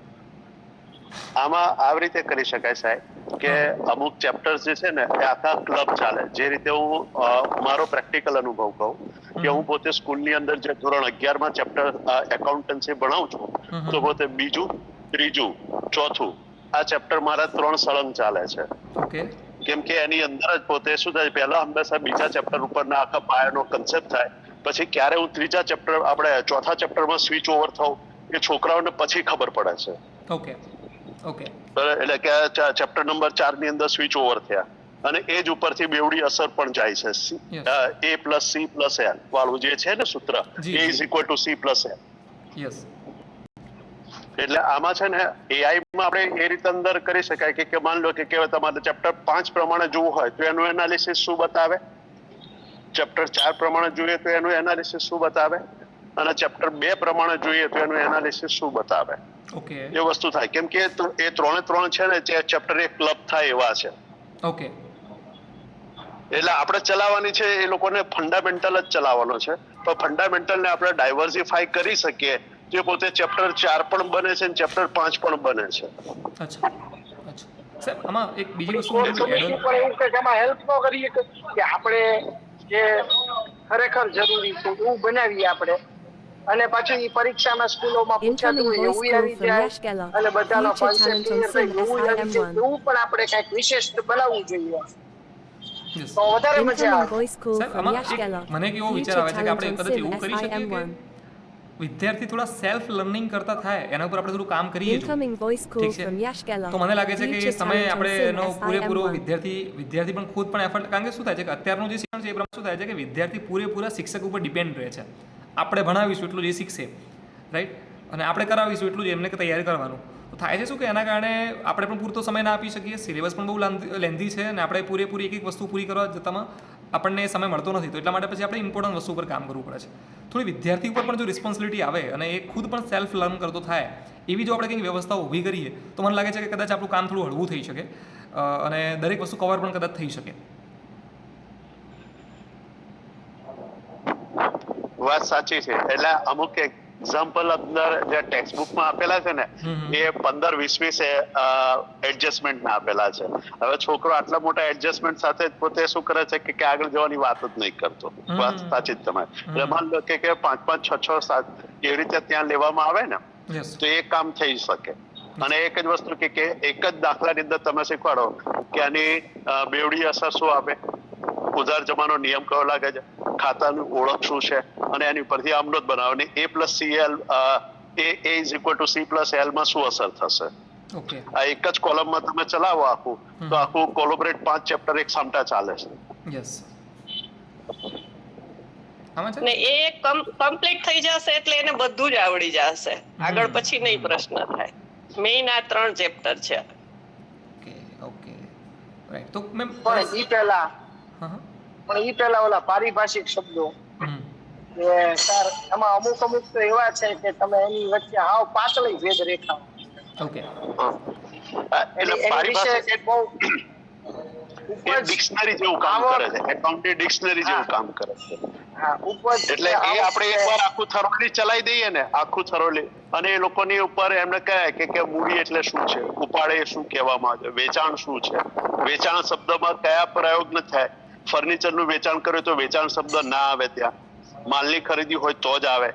આમાં આવી રીતે કરી શકાય સાહેબ કે અમુક ચેપ્ટર્સ જે છે ને એ આખા ક્લબ ચાલે. જે રીતે હું મારો પ્રેક્ટિકલ અનુભવ કહું કે હું પોતે સ્કૂલની અંદર જે ધોરણ 11માં ચેપ્ટર એકાઉન્ટન્સી ભણાવું છું, તો પોતે બીજું, ત્રીજું, ચોથું આ ચેપ્ટર મારા 3 સળંગ ચાલે છે. ઓકે કેમ કે એની અંદર જ પોતે શું થાય, પહેલા હંમેશા બીજા ચેપ્ટર ઉપરના આખા પાયાનો કન્સેપ્ટ થાય, પછી ક્યારે હું ત્રીજા ચેપ્ટર આપણે ચોથા ચેપ્ટરમાં સ્વિચ ઓવર થવું એ છોકરાઓને પછી ખબર પડે છે. ઓકે ઓકે એટલે કે ચેપ્ટર નંબર 4 ની અંદર સ્વિચ ઓવર થયા અને એ જ ઉપરથી બેવડી અસર પણ જાય છે. A + C + L વાળું જે છે ને સૂત્ર, A = C + L. યસ એટલે આમાં છે ને એઆઈ માં આપણે એ રીતે અંદર કરી શકાય કે માન લો કે તમારે ચેપ્ટર 5 પ્રમાણે જોવું હોય તો એનું એનાલિસિસ શું બતાવે, ચેપ્ટર 4 પ્રમાણે જોઈએ તો એનું એનાલિસિસ શું બતાવે, અને ચેપ્ટર 2 પ્રમાણે જોઈએ તો એનું એનાલિસિસ શું બતાવે. ઓકે એ વસ્તુ થાય કેમ કે એ 3 છે ને જે ચેપ્ટર એક ક્લબ થાય એવા છે. ઓકે એટલે આપણે ચલાવવાની છે એ લોકોને ફંડામેન્ટલ જ ચલાવવાનો છે, તો ફંડામેન્ટલ ને આપણે ડાયવર્સિફાઈ કરી શકીએ જે પોતે ચેપ્ટર 4 પણ બને છે અને ચેપ્ટર 5 પણ બને છે. અચ્છા અચ્છા સાહેબ આમાં એક બીજી વસ્તુ કોર હું કમિટી એડ પણ એવું કે એમાં હેલ્પ ન કરીએ કે આપણે જે ખરેખર જરૂરી છે એવું બનાવીએ આપણે, અને પાછું ઈ પરીક્ષામાં સ્કૂલોમાં પૂછાતું Incoming હોય voice એવું call આવી from જાય Yash Gela. અને બધાનો Future concept talent on clear થઈ SIM એવું આવી જાય, SIM1. એવું પણ આપણે કંઈક વિશેષ બનાવવું જોઈએ Yes. તો વધારે મજા Incoming આવે. voice call સાહેબ from આમાં Yash Gela. મને એક એવો વિચાર Future આવે છે કે talent આપણે on કદાચ SIM એવું કરી શકીએ કે SIM1. વિદ્યાર્થી થોડા સેલ્ફ લર્નિંગ કરતા થાય એના ઉપર આપણે થોડું કામ કરીએ જો. Incoming voice call ઠીક છે. from Yash Gela. તો મને લાગે છે કે એ Future સમયે talent on આપણે SIM એનો પૂરેપૂરો SIM1. વિદ્યાર્થી પણ ખુદ પણ એફર્ટ, કારણ કે શું થાય છે કે અત્યારનું જે શિક્ષણ છે એ પ્રમાણે શું થાય છે કે વિદ્યાર્થી પૂરેપૂરા શિક્ષક ઉપર ડિપેન્ડ રહે છે. આપણે ભણાવીશું એટલું જ એ શીખશે, રાઈટ, અને આપણે કરાવીશું એટલું જ એમને તૈયારી કરવાનું. તો થાય છે શું કે એના કારણે આપણે પણ પૂરતો સમય ના આપી શકીએ, સિલેબસ પણ બહુ લેન્ધી છે અને આપણે પૂરેપૂરી એક વસ્તુ પૂરી કરવા જતામાં આપણને સમય મળતો નથી. તો એટલા માટે પછી આપણે ઇમ્પોર્ટન્ટ વસ્તુ ઉપર કામ કરવું પડે છે. થોડી વિદ્યાર્થી ઉપર પણ જો રિસ્પોન્સિબિલિટી આવે અને એ ખુદ પણ સેલ્ફ લર્ન કરતો થાય એવી જો આપણે કંઈક વ્યવસ્થાઓ ઊભી કરીએ તો મને લાગે છે કે કદાચ આપણું કામ થોડું હળવું થઈ શકે અને દરેક વસ્તુ કવર પણ કદાચ થઈ શકે. વાત સાચી છે. એટલે અમુક એક્ઝામ્પલ અંદર જે ટેક્સ્ટ બુકમાં આપેલા છે ને એ 15-20 એડજસ્ટમેન્ટ ના આપેલા છે. હવે છોકરો આટલા મોટા એડજસ્ટમેન્ટ સાથે પોતે શું કરે છે કે આગળ જવાની વાત જ નહીં કરતો. વાત સાચી જ તમારી. એટલે માન લો કે 5-5, 6-6, 7 એવી રીતે ત્યાં લેવામાં આવે ને યસ તો એ કામ થઈ શકે. અને એક જ વસ્તુ કે એક જ દાખલાની અંદર તમે શીખવાડો કે આની બેવડી અસર શું આપે, ઉધાર જમાનો નિયમ કયો લાગે છે, ખાતાની ઓળખ શું છે, અને એની પરથી આમનોંધ બનાવવાની A + CL A is equal to C plus L માં શું અસર થશે. ઓકે આ એક જ કોલમમાં તમે ચલાવો આખું, તો આખું કોલોબરેટ 5 ચેપ્ટર એક સામટા ચાલે છે. યસ આમાં છે ને એ કમ્પ્લીટ થઈ જશે એટલે એને બધું જ આવડી જશે, આગળ પછી નહીં પ્રશ્ન થાય. મેઇન આ 3 ચેપ્ટર છે. Okay okay right. તો મેમ પણ ઈ પહેલા ઓલા પારિભાષિક શબ્દો કે સર એમાં અમુક તો એવા છે કે તમે એની વચ્ચે હાવ પાતળી ભેદ રેખા. ઓકે એટલે પારિભાષિક બહુ ડિક્શનરી જેવું કામ કરે છે, એકાઉન્ટિંગ ડિક્શનરી જેવું કામ કરે છે. એટલે એ આપણે એકવાર આખું થરોલી ચલાવી દઈએ ને, આખું થરોલી, અને એ લોકોની ઉપર એમને કહે કે મૂડી એટલે શું છે, ઉપાડે શું કહેવામાં આવે છે, વેચાણ શું છે, વેચાણ શબ્દમાં કયા પ્રયોગ ન થાય, ફર્નિચરનું વેચાણ કર્યું તો વેચાણ શબ્દ ના આવે, ત્યાં માલની ખરીદી હોય તો જ આવે.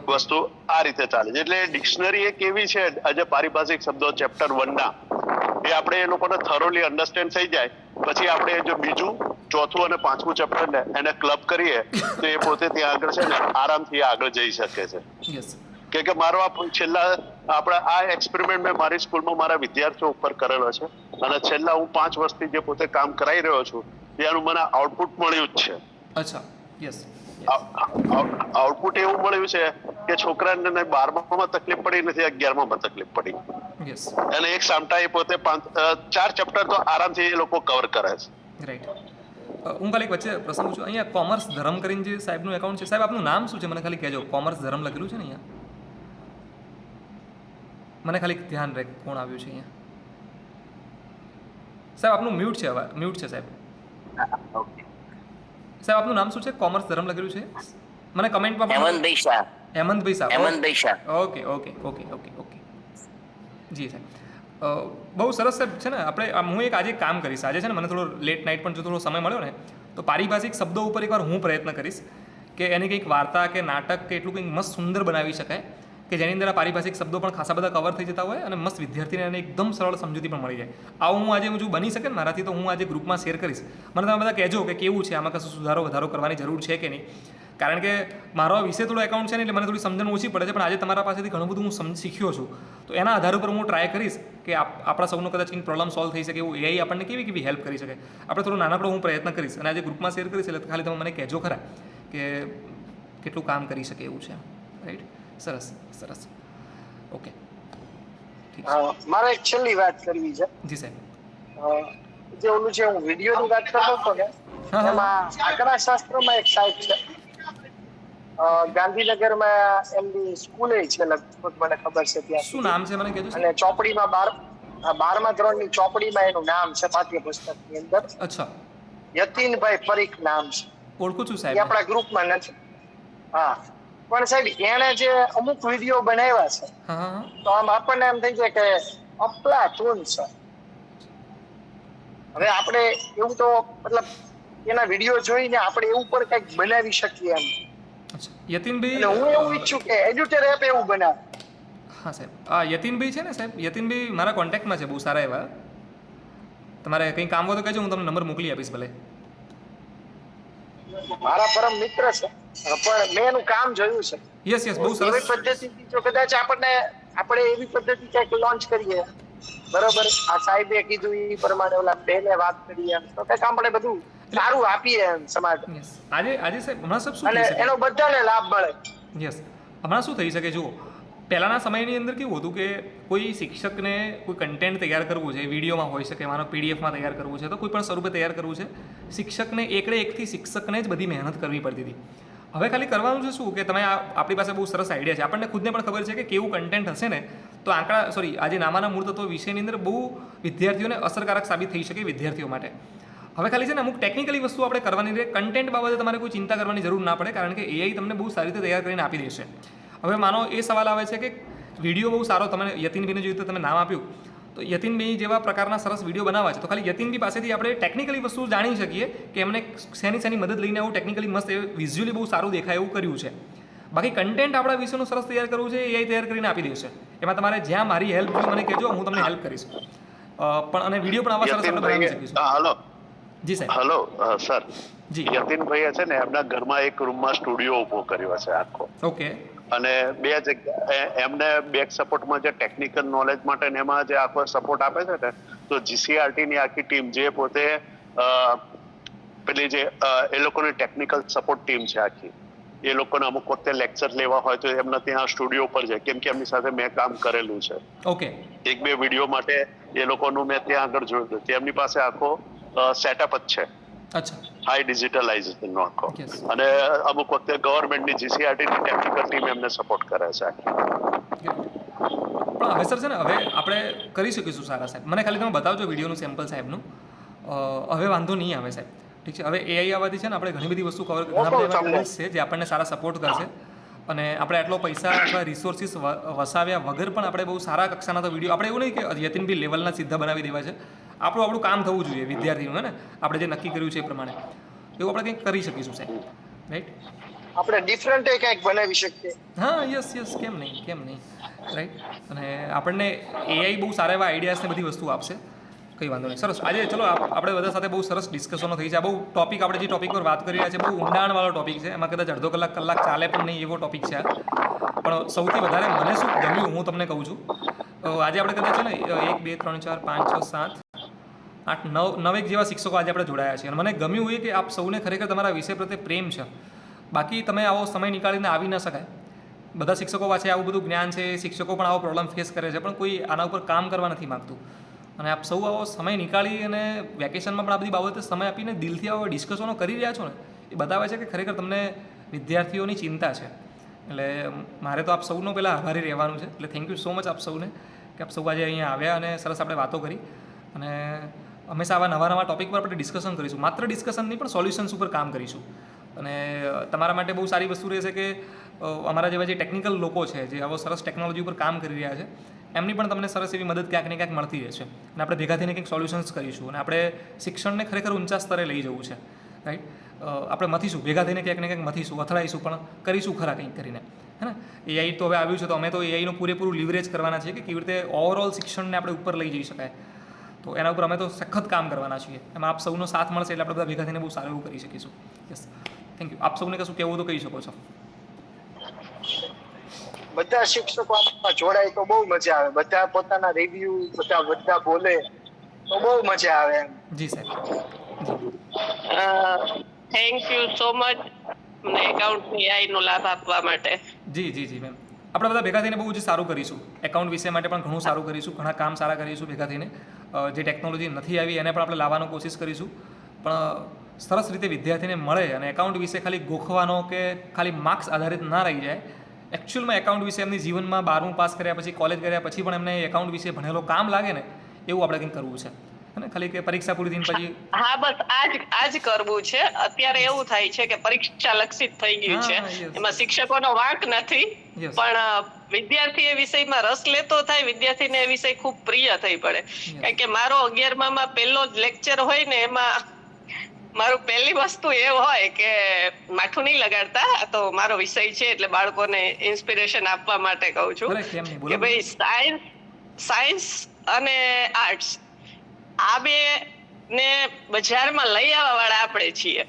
વસ્તુ આ રીતે ચાલે છે. એટલે ડિક્શનરી એક એવી છે આજે પારિભાષિક શબ્દો ચેપ્ટર 1 ના, એ આપણે એ લોકોને થરોલી અન્ડરસ્ટેન્ડ થઈ જાય પછી આપણે જો બીજું, ચોથું અને 5મું ચેપ્ટર ને એને ક્લબ કરીએ તો એ પોતે ત્યાં આગળ છે ને આરામથી આગળ જઈ શકે છે. યસ કે મારો આ છેલ્લા આપણા આ એક્સપેરિમેન્ટ મેં મારી સ્કૂલમાં મારા વિદ્યાર્થીઓ ઉપર કરેલો છે, અને છેલ્લા હું 5 વર્ષથી જે પોતે કામ કરાવી રહ્યો છું ત્યાંનું મને આઉટપુટ મળ્યું જ છે. અચ્છા યસ આઉટપુટ એવું મળ્યું છે કે છોકરાને 12માં તકલીફ પડી નથી, 11માં તકલીફ પડી. યસ અને એક સામટા એ પોતે 4 ચેપ્ટર તો આરામથી એ લોકો કવર કરે છે. રાઈટ. હું ખાલી વચ્ચે પ્રશ્ન પૂછું, અહીંયા કોમર્સ ધરમ કરીને જે સાહેબનું એકાઉન્ટ છે, સાહેબ આપનું નામ શું છે મને ખાલી કહેજો. કોમર્સ ધરમ લખેલું છે ને અહીંયા, મને ખાલી ધ્યાન રહે કોણ આવ્યું છે અહીંયા. સાહેબ આપનું મ્યુટ છે, મ્યુટ છે સાહેબ. સાહેબ આપનું નામ શું છે? કોમર્સ ધરમ લખેલું છે મને કમેન્ટમાં. હેમંતભાઈ શાહ. હેમંતભાઈ સાહેબ. હેમંતભાઈ Shah. Okay okay okay okay okay જી સાહેબ. બહુ સરસ સાહેબ છે ને. આપણે હું એક આજે કામ કરીશ, આજે છે ને મને થોડો લેટ નાઇટ પણ જો થોડો સમય મળ્યો ને તો પારિભાષિક શબ્દો ઉપર એકવાર હું પ્રયત્ન કરીશ કે એની કંઈક વાર્તા કે નાટક કે એટલું કંઈક મસ્ત સુંદર બનાવી શકાય કે જેની અંદર આ પારિભાષિક શબ્દો પણ ખાસા બધા કવર થઈ જતા હોય અને મસ્ત વિદ્યાર્થીને એને એકદમ સરળ સમજૂતી પણ મળી જાય. આવું હું આજે જો બની શકે ને મારાથી તો હું આજે ગ્રુપમાં શેર કરીશ. મને તમે બધા કહેજો કે કેવું છે, આમાં કશું સુધારો વધારો કરવાની જરૂર છે કે નહીં. કારણ કે મારો વિષય થોડો એકાઉન્ટ છે ને એટલે મને થોડી સમજણ ઓછી પડે છે, પણ આજે તમારા પાસેથી ઘણું બધું હું શીખ્યો છું. તો એના આધાર ઉપર હું ટ્રાય કરીશ કે આપણા સૌનો કદાચ કંઈક પ્રોબ્લેમ સોલ્વ થઈ શકે એવું એઆઈ આપણને કેવી હેલ્પ કરી શકે. આપણે થોડો નાનકડો હું પ્રયત્ન કરીશ અને આજે ગ્રુપમાં શેર કરીશ, એટલે ખાલી તમે મને કહેજો ખરા કે કેટલું કામ કરી શકે એવું છે. રાઈટ. સરસ સરસ. ઓકે મારે એક છેલ્લી વાત કરવી છે. જી સાહેબ. જે ઓલું છે હું વિડીયોની વાત કરતો હતો ને, એમાં આંકડા શાસ્ત્રમાં એક સાહેબ છે, ગાંધીનગરમાં એમની સ્કૂલે છે લગભગ, મને ખબર છે ત્યાં. શું નામ છે મને કહેજો. અને ચોપડીમાં 12મા ધોરણની ચોપડીમાં એનું નામ છે પાઠ્યપુસ્તકની અંદર. અચ્છા. યતીનભાઈ પરીખ નામ છે. ઓળખું છું એ સાહેબ. આપણા ગ્રુપમાં નથી. હા પણ સાહેબ એને જે અમુક વિડીયો બનાવ્યા છે તો આમ આપણને એમ થઈ જાય કે અફલાતૂન છે. હવે આપણે એવું તો મતલબ એના વિડીયો જોઈને આપણે એવું પણ કંઈક બનાવી શકીએ એમ. યતીનભાઈ, હું એવું ઈચ્છું કે એડ્યુટર એપ એવું બનાવે. હા સાહેબ. આ યતીનભાઈ છે ને સાહેબ, યતીનભાઈ મારા કોન્ટેક્ટમાં છે બહુ સારા એવા. તમારે કંઈ કામ હોય તો કહેજો, હું તમને નંબર મોકલી આપીશ ભલે. મારા પરમ મિત્ર છે પણ મેં એનું કામ જોયું છે. યસ યસ બહુ સરસ. એવી પદ્ધતિથી જો કદાચ આપણે એવી પદ્ધતિ ક્યાંક લોન્ચ કરીએ, બરોબર, આ સાહેબે કીધું એ પ્રમાણે ઓલા બેને વાત કરીએ તો કંઈક આપણે બધું સારું આપીએ એમ સમાજ. આજે સાહેબ હમણાં સબ શું અને થઈ શકે? એનો બધાને લાભ મળે. યસ. હમણાં શું થઈ શકે જુઓ, પહેલાંના સમયની અંદર કેવું હતું કે કોઈ શિક્ષકને કોઈ કન્ટેન્ટ તૈયાર કરવું છે, વિડીયોમાં હોઈ શકે, માનો પીડીએફમાં તૈયાર કરવું છે, તો કોઈ પણ સ્વરૂપે તૈયાર કરવું છે, શિક્ષકને એકથી શિક્ષકને જ બધી મહેનત કરવી પડતી હતી. હવે ખાલી કરવાનું છે શું કે તમે આપણી પાસે બહુ સરસ આઈડિયા છે, આપણને ખુદને પણ ખબર છે કે કેવું કન્ટેન્ટ હશે ને તો આજે નામાના મૂળ તત્વો વિષયની અંદર બહુ વિદ્યાર્થીઓને અસરકારક સાબિત થઈ શકે વિદ્યાર્થીઓ માટે. હવે ખાલી છે ને અમુક ટેકનિકલી વસ્તુ આપણે કરવાની રહે. કન્ટેન્ટ બાબતે તમારે કોઈ ચિંતા કરવાની જરૂર ના પડે, કારણ કે એઆઈ તમને બહુ સારી રીતે તૈયાર કરીને આપી દેશે. હવે માનો એ સવાલ આવે છે કે વિડીયો બહુ સારો, તમે યતીનભાઈને જોયું તો તમે નામ આપ્યું, તો યતીનભાઈ જેવા પ્રકારના સરસ વિડીયો બનાવવા છે તો ખાલી યતીનભાઈ પાસેથી આપણે ટેકનિકલી વસ્તુ જાણી શકીએ કે એમને શેની મદદ લઈને આવું ટેકનિકલી મસ્ત વિઝ્યુઅલી બહુ સારું દેખાય એવું કર્યું છે. બાકી કન્ટેન્ટ આપણા વિષયનું સરસ તૈયાર કરવું છે એઆઈ તૈયાર કરીને આપી દેશે. એમાં તમારે જ્યાં મારી હેલ્પ જોઈએ મને કહેજો, હું તમને હેલ્પ કરીશ. પણ અને વિડીયો પણ આવા સરસ આપણે બનાવી શકીશું. હલો જી સાહેબ. Hello sir. જી. યતીનભાઈએ છે ને એમના ઘરમાં એક રૂમમાં સ્ટુડિયો ઊભો કર્યો છે આખો. ઓકે. અને બે જગ્યા એમને બેક સપોર્ટમાં જે ટેકનિકલ નોલેજ માટે ને એમાં જે આખો સપોર્ટ આપે છે ને, તો GCRT ની આખી ટીમ જે પોતે પેલી જે એ લોકોની ટેકનિકલ સપોર્ટ ટીમ છે આખી, એ લોકોને અમુક વખતે લેક્ચર લેવા હોય તો એમને ત્યાં સ્ટુડિયો પર જાય, કેમ કે એમની સાથે મેં કામ કરેલું છે. ઓકે. 1-2 વિડીયો માટે એ લોકોનું મેં ત્યાં આગળ જોયું હતું. તેમની પાસે આખો સેટઅપ જ છે. અચ્છા. હાઈ ડિજિટલાઇઝેશન નો આખો. Yes. અને અમુક વખતે ગવર્મેન્ટની GCRT ની ટેકનિકલ ટીમ એમને સપોર્ટ કરે છે. પણ હવે સર છે ને, હવે આપણે કરી શકીશું સારા સાહેબ. મને ખાલી તમે બતાવજો વિડીયોનું સેમ્પલ સાહેબનું. હવે વાંધો નહીં આવે સાહેબ, ઠીક છે. હવે AI આવવાથી છે ને આપણે ઘણી બધી વસ્તુ ઘણા બધા ટૂલ્સ છે જે આપણને સારા સપોર્ટ કરશે, અને આપણે આટલો પૈસા અથવા રિસોર્સિસ વસાવ્યા વગર પણ આપણે બહુ સારા કક્ષાના તો વિડીયો, આપણે એવું નહીં કે યતિનભાઈ લેવલના સીધા બનાવી દેવા છે. આપણું કામ થવું જોઈએ વિદ્યાર્થીનું, હે ને, આપણે જે નક્કી કર્યું છે એ પ્રમાણે એવું આપણે કંઈક કરી શકીશું સાહેબ, રાઈટ? આપણે ડિફરન્ટ કંઈક બનાવી શકીએ. હા, યસ, કેમ નહીં, રાઈટ? અને આપણને AI બહુ સારા એવા આઈડિયાઝ ને બધી વસ્તુ આપશે. કંઈ વાંધો નહીં. સરસ. આજે ચલો આપણે બધા સાથે બહુ સરસ ડિસ્કશનો થઈ છે. બહુ ટોપિક, આપણે જે ટોપિક પર વાત કરી રહ્યા છે બહુ ઊંડાણવાળો ટોપિક છે. એમાં કદાચ અડધો કલાક ચાલે પણ નહીં એવો ટોપિક છે. પણ સૌથી વધારે મને શું ગમ્યું હું તમને કહું છું, આજે આપણે કદાચ છે ને 1 2 3 4 5 6 7 8 9 જેવા શિક્ષકો આજે આપણે જોડાયા છીએ. અને મને ગમ્યું એ કે આપ સૌને ખરેખર તમારા વિષય પ્રત્યે પ્રેમ છે. બાકી તમે આવો સમય નીકાળીને આવી ન શકાય. બધા શિક્ષકો પાસે આવું બધું જ્ઞાન છે, શિક્ષકો પણ આવો પ્રોબ્લેમ ફેસ કરે છે, પણ કોઈ આના ઉપર કામ કરવા નથી માગતું. અને આપ સૌ આવો સમય નીકાળી અને વેકેશનમાં પણ આ બધી બાબતે સમય આપીને દિલથી આવો ડિસ્કશનો કરી રહ્યા છો ને, એ બતાવે છે કે ખરેખર તમને વિદ્યાર્થીઓની ચિંતા છે. એટલે મારે તો આપ સૌનો પહેલાં આભારી રહેવાનું છે. એટલે થેન્ક યુ સો મચ આપ સૌને કે આપ સૌ આજે અહીંયા આવ્યા અને સરસ આપણે વાતો કરી. અને હંમેશા આવા નવા ટોપિક પર આપણે ડિસ્કશન કરીશું. માત્ર ડિસ્કશન નહીં પણ સોલ્યુશન્સ ઉપર કામ કરીશું. અને તમારા માટે બહુ સારી વસ્તુ રહેશે કે અમારા જેવા જે ટેકનિકલ લોકો છે, જે આવો સરસ ટેકનોલોજી ઉપર કામ કરી રહ્યા છે, એમની પણ તમને સરસ એવી મદદ ક્યાંક ને ક્યાંક મળતી રહેશે. અને આપણે ભેગા થઈને કંઈક સોલ્યુશન્સ કરીશું. અને આપણે શિક્ષણને ખરેખર ઊંચા સ્તરે લઈ જવું છે, રાઈટ? આપણે મથીશું, ભેગા થઈને ક્યાંક ને ક્યાંક મથીશું, અથડાઈશું, પણ કરીશું ખરા કંઈક કરીને, હે ને? AI તો હવે આવ્યું છે, તો અમે તો AI નું પૂરેપૂરું લીવરેજ કરવાના છીએ કે કેવી રીતે ઓવરઓલ શિક્ષણને આપણે ઉપર લઈ જઈ શકાય. તો એના ઉપર અમે તો સખત કામ કરવાના છીએ. એમાં આપ સૌનો સાથ મળશે એટલે આપણે બધા ભેગા થઈને બહુ સારું એવું કરી શકીશું. Yes, thank you. આપ સૌને કશું કહેવું તો કહી શકો છો. બધા શિક્ષકો આમાં જોડાય તો બહુ મજા આવે. બધા પોતાના રિવ્યુ બધા બોલે તો બહુ મજા આવે એમ. જી સાહેબ, થેન્ક યુ સો મચ મને એકાઉન્ટની AI નો લાભ આપવા માટે. જી મેમ. આપણે બધા ભેગા થઈને બહુ જ સારું કરીશું. એકાઉન્ટ વિષય માટે પણ ઘણું સારું કરીશું, ઘણા કામ સારા કરીશું ભેગા થઈને. જે ટેકનોલોજી નથી આવી એને પણ આપણે લાવવાનો કોશિશ કરીશું. પણ સરસ રીતે વિદ્યાર્થીને મળે અને એકાઉન્ટ વિશે ખાલી ગોખવાનો કે ખાલી માર્ક્સ આધારિત ના રહી જાય. એકચ્યુઅલમાં એકાઉન્ટ વિશે એમની જીવનમાં 12મું પાસ કર્યા પછી, કોલેજ કર્યા પછી પણ એમને એકાઉન્ટ વિશે ભણેલો કામ લાગે ને એવું આપણે કંઈક કરવું છે, અને ખાલી કે પરીક્ષા પૂરી થઈને પછી હા બસ આજ કરવું છે. અત્યારે એવું થાય છે કે પરીક્ષા લક્ષિત થઈ ગયું છે, એમાં શિક્ષકોનો વાંક નથી, પણ વિદ્યાર્થી એ વિષયમાં રસ લેતો થાય, વિદ્યાર્થીને એ વિષય ખૂબ પ્રિય થઈ પડે. કારણ કે મારો 11માં પહેલો જ લેક્ચર હોય ને, એમાં મારું પહેલી વસ્તુ એ હોય કે માથું નહીં લગાડતા, તો મારો વિષય છે એટલે બાળકોને ઇન્સ્પિરેશન આપવા માટે કહું છું કે ભાઈ સાયન્સ અને આર્ટ્સ આ બે ને બજારમાં લઈ આવવા વાળા આપણે છીએ.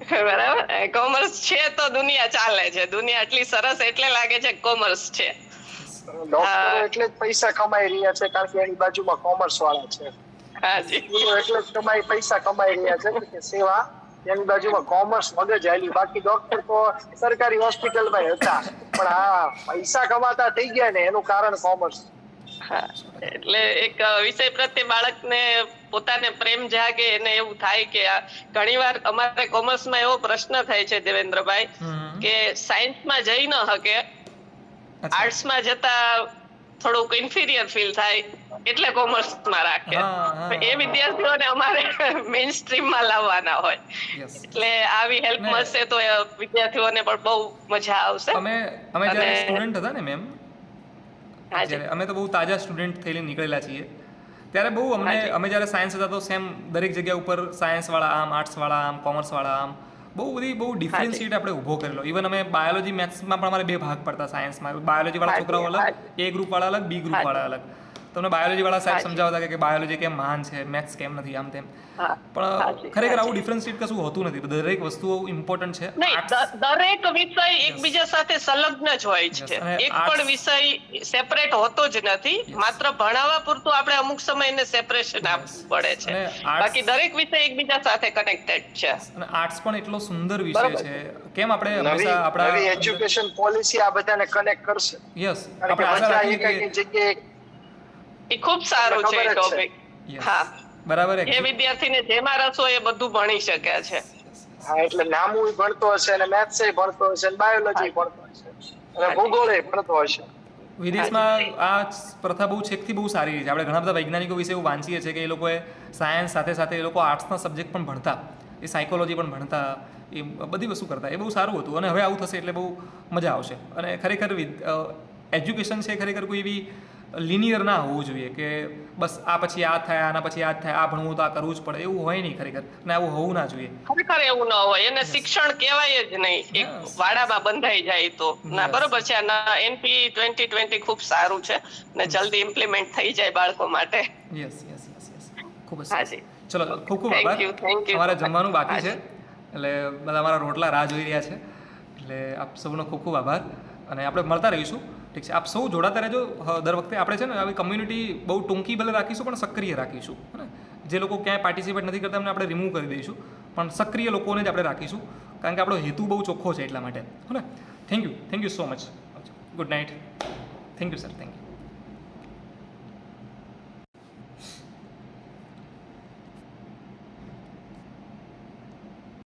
બરાબર. કોમર્સ છે તો દુનિયા ચાલે છે. દુનિયા આટલી સરસ એટલે લાગે છે કોમર્સ છે. ડોક્ટરો એટલે જ પૈસા કમાઈ રહ્યા છે કારણ કે એની બાજુમાં કોમર્સ વાળા છે. હાજી, એટલે જ પૈસા કમાઈ રહ્યા છે કે સેવા એની બાજુમાં કોમર્સ મગજ હાલી. બાકી ડોક્ટર તો સરકારી હોસ્પિટલમાં હતા, પણ આ પૈસા કમાતા થઈ ગયા ને એનું કારણ કોમર્સ. એટલે એક વિષય પ્રત્યે બાળકને પોતાને પ્રેમ જાગે, એને એવું થાય કે ઘણીવાર અમારે કોમર્સમાં એવો પ્રશ્ન થાય છે દેવેન્દ્રભાઈ કે સાયન્સમાં જઈ ન શકે, આર્ટ્સમાં જતા થોડુંક ઇન્ફિરિયર ફીલ થાય એટલે કોમર્સમાં રાખે. એ વિદ્યાર્થીઓને અમારે મેઇન સ્ટ્રીમમાં લાવવાના હોય. એટલે આવી હેલ્પ મળશે તો વિદ્યાર્થીઓને પણ બહુ મજા આવશે. અમે જ્યારે સ્ટુડન્ટ હતા ને મેમ, અમે તો બહુ તાજા સ્ટુડન્ટ થઈને નીકળેલા છીએ, ત્યારે બહુ અમે જ્યારે સાયન્સ હતા તો સેમ દરેક જગ્યા ઉપર સાયન્સવાળા આમ, આર્ટ્સવાળા આમ, કોમર્સવાળા આમ, બહુ ડિફરન્શિએટ આપણે ઊભો કરેલો. ઇવન અમે બાયોલોજી મેથ્સમાં પણ અમારે 2 ભાગ પડતા સાયન્સમાં. બાયોલોજી વાળા છોકરાઓ અલગ, A ગ્રુપ વાળા અલગ, B ગ્રુપ વાળા અલગ. તમને બાયોલોજી વાળા સાહેબ હાજી. સમજાવતા કે બાયોલોજી કેમ મહાન છે, મેથ્સ કેમ નથી, આમ તેમ. હા, પણ હાજી, ખરેખર આવું હાજી. ડિફરન્શિએટ કશું હોતું નથી. દરેક વસ્તુઓ ઇમ્પોર્ટન્ટ છે. નહીં, Arts- દરેક વિષય એકબીજા સાથે સંલગ્ન જ હોય Yes, છે. અને એક arts- પણ વિષય સેપરેટ હોતો જ નથી. Yes. માત્ર ભણાવવા પૂરતું આપણે અમુક સમય એને સેપરેશન Yes. આપવું પડે છે. અને arts- બાકી દરેક વિષય એકબીજા સાથે કનેક્ટેડ છે. અને આર્ટ્સ પણ એટલો સુંદર વિષય બરાબર. છે. કેમ આપણે નવી હંમેશા નવી આપણા એજ્યુકેશન પોલિસી આ બધાને કનેક્ટ કરશે. યસ કારણ કે આપણે આશા બધા રાખીએ એક કે જગ્યાએ એ ખૂબ સારું છે ખબર જ છે. ટોપિક. Yes. હા, બરાબર જે વિદ્યાર્થીને જેમાં રસ હોય એ બધું ભણી શકે છે. હા એટલે નામું ભણતો હશે અને મેથ્સ ભણતો હશે અને બાયોલોજી ભણતો હશે અને ભૂગોળ ભણતો હશે. વિદેશમાં આ પ્રથા બહુ છેકથી બહુ સારી છે. આપણે ઘણા બધા વૈજ્ઞાનિકો વિશે એવું વાંચીએ છીએ કે એ લોકોએ સાયન્સ સાથે સાથે એ લોકો આર્ટ્સના સબ્જેક્ટ પણ ભણતા, એ સાયકોલોજી પણ ભણતા, એ બધી વસ્તુ કરતા. એ બહુ સારું હતું. અને હવે આવું થશે એટલે બહુ મજા આવશે. અને ખરેખર એજ્યુકેશન છે ખરેખર કોઈ એવી લિનિયર ના હોવું જોઈએ કે બસ આ પછી આ થાય, આના પછી આ થાય, આ ભણવું તો આ કરવું જ પડે, એવું હોય નહીં ખરેખર. અને આવું હોવું ના જોઈએ. ખરેખર એવું ન હોય. એને શિક્ષણ કહેવાય જ નહીં. એક Yes. વાડામાં બંધાઈ જાય તો ના, Yes. બરોબર છે. NP 2020 ખૂબ સારું છે ને જલ્દી ઇમ્પ્લિમેન્ટ થઈ જાય બાળકો માટે. યસ યસ યસ યસ ખૂબ જ સરસ. હાજી. ચલો ખૂબ ખૂબ Thank આભાર. you, thank you. અમારે જમવાનું બાકી છે હાજી. એટલે બધા અમારા રોટલા રાહ જોઈ રહ્યા છે. એટલે આપ સૌનો ખૂબ ખૂબ આભાર. અને આપણે મળતા રહીશું. ઠીક છે, આપ સૌ જોડાતા રહેજો. દર વખતે આપણે છે ને આવી કમ્યુનિટી બહુ ટૂંકી ભલે રાખીશું પણ સક્રિય રાખીશું. ને જે લોકો ક્યાંય પાર્ટિસિપેટ નથી કરતા એમને આપણે રિમૂવ કરી દઈશું, પણ સક્રિય લોકોને જ આપણે રાખીશું. કારણ કે આપણો હેતુ બહુ ચોખ્ખો છે એટલા માટે. હે ને? Thank you so much. Good night. Thank you sir. Thank you.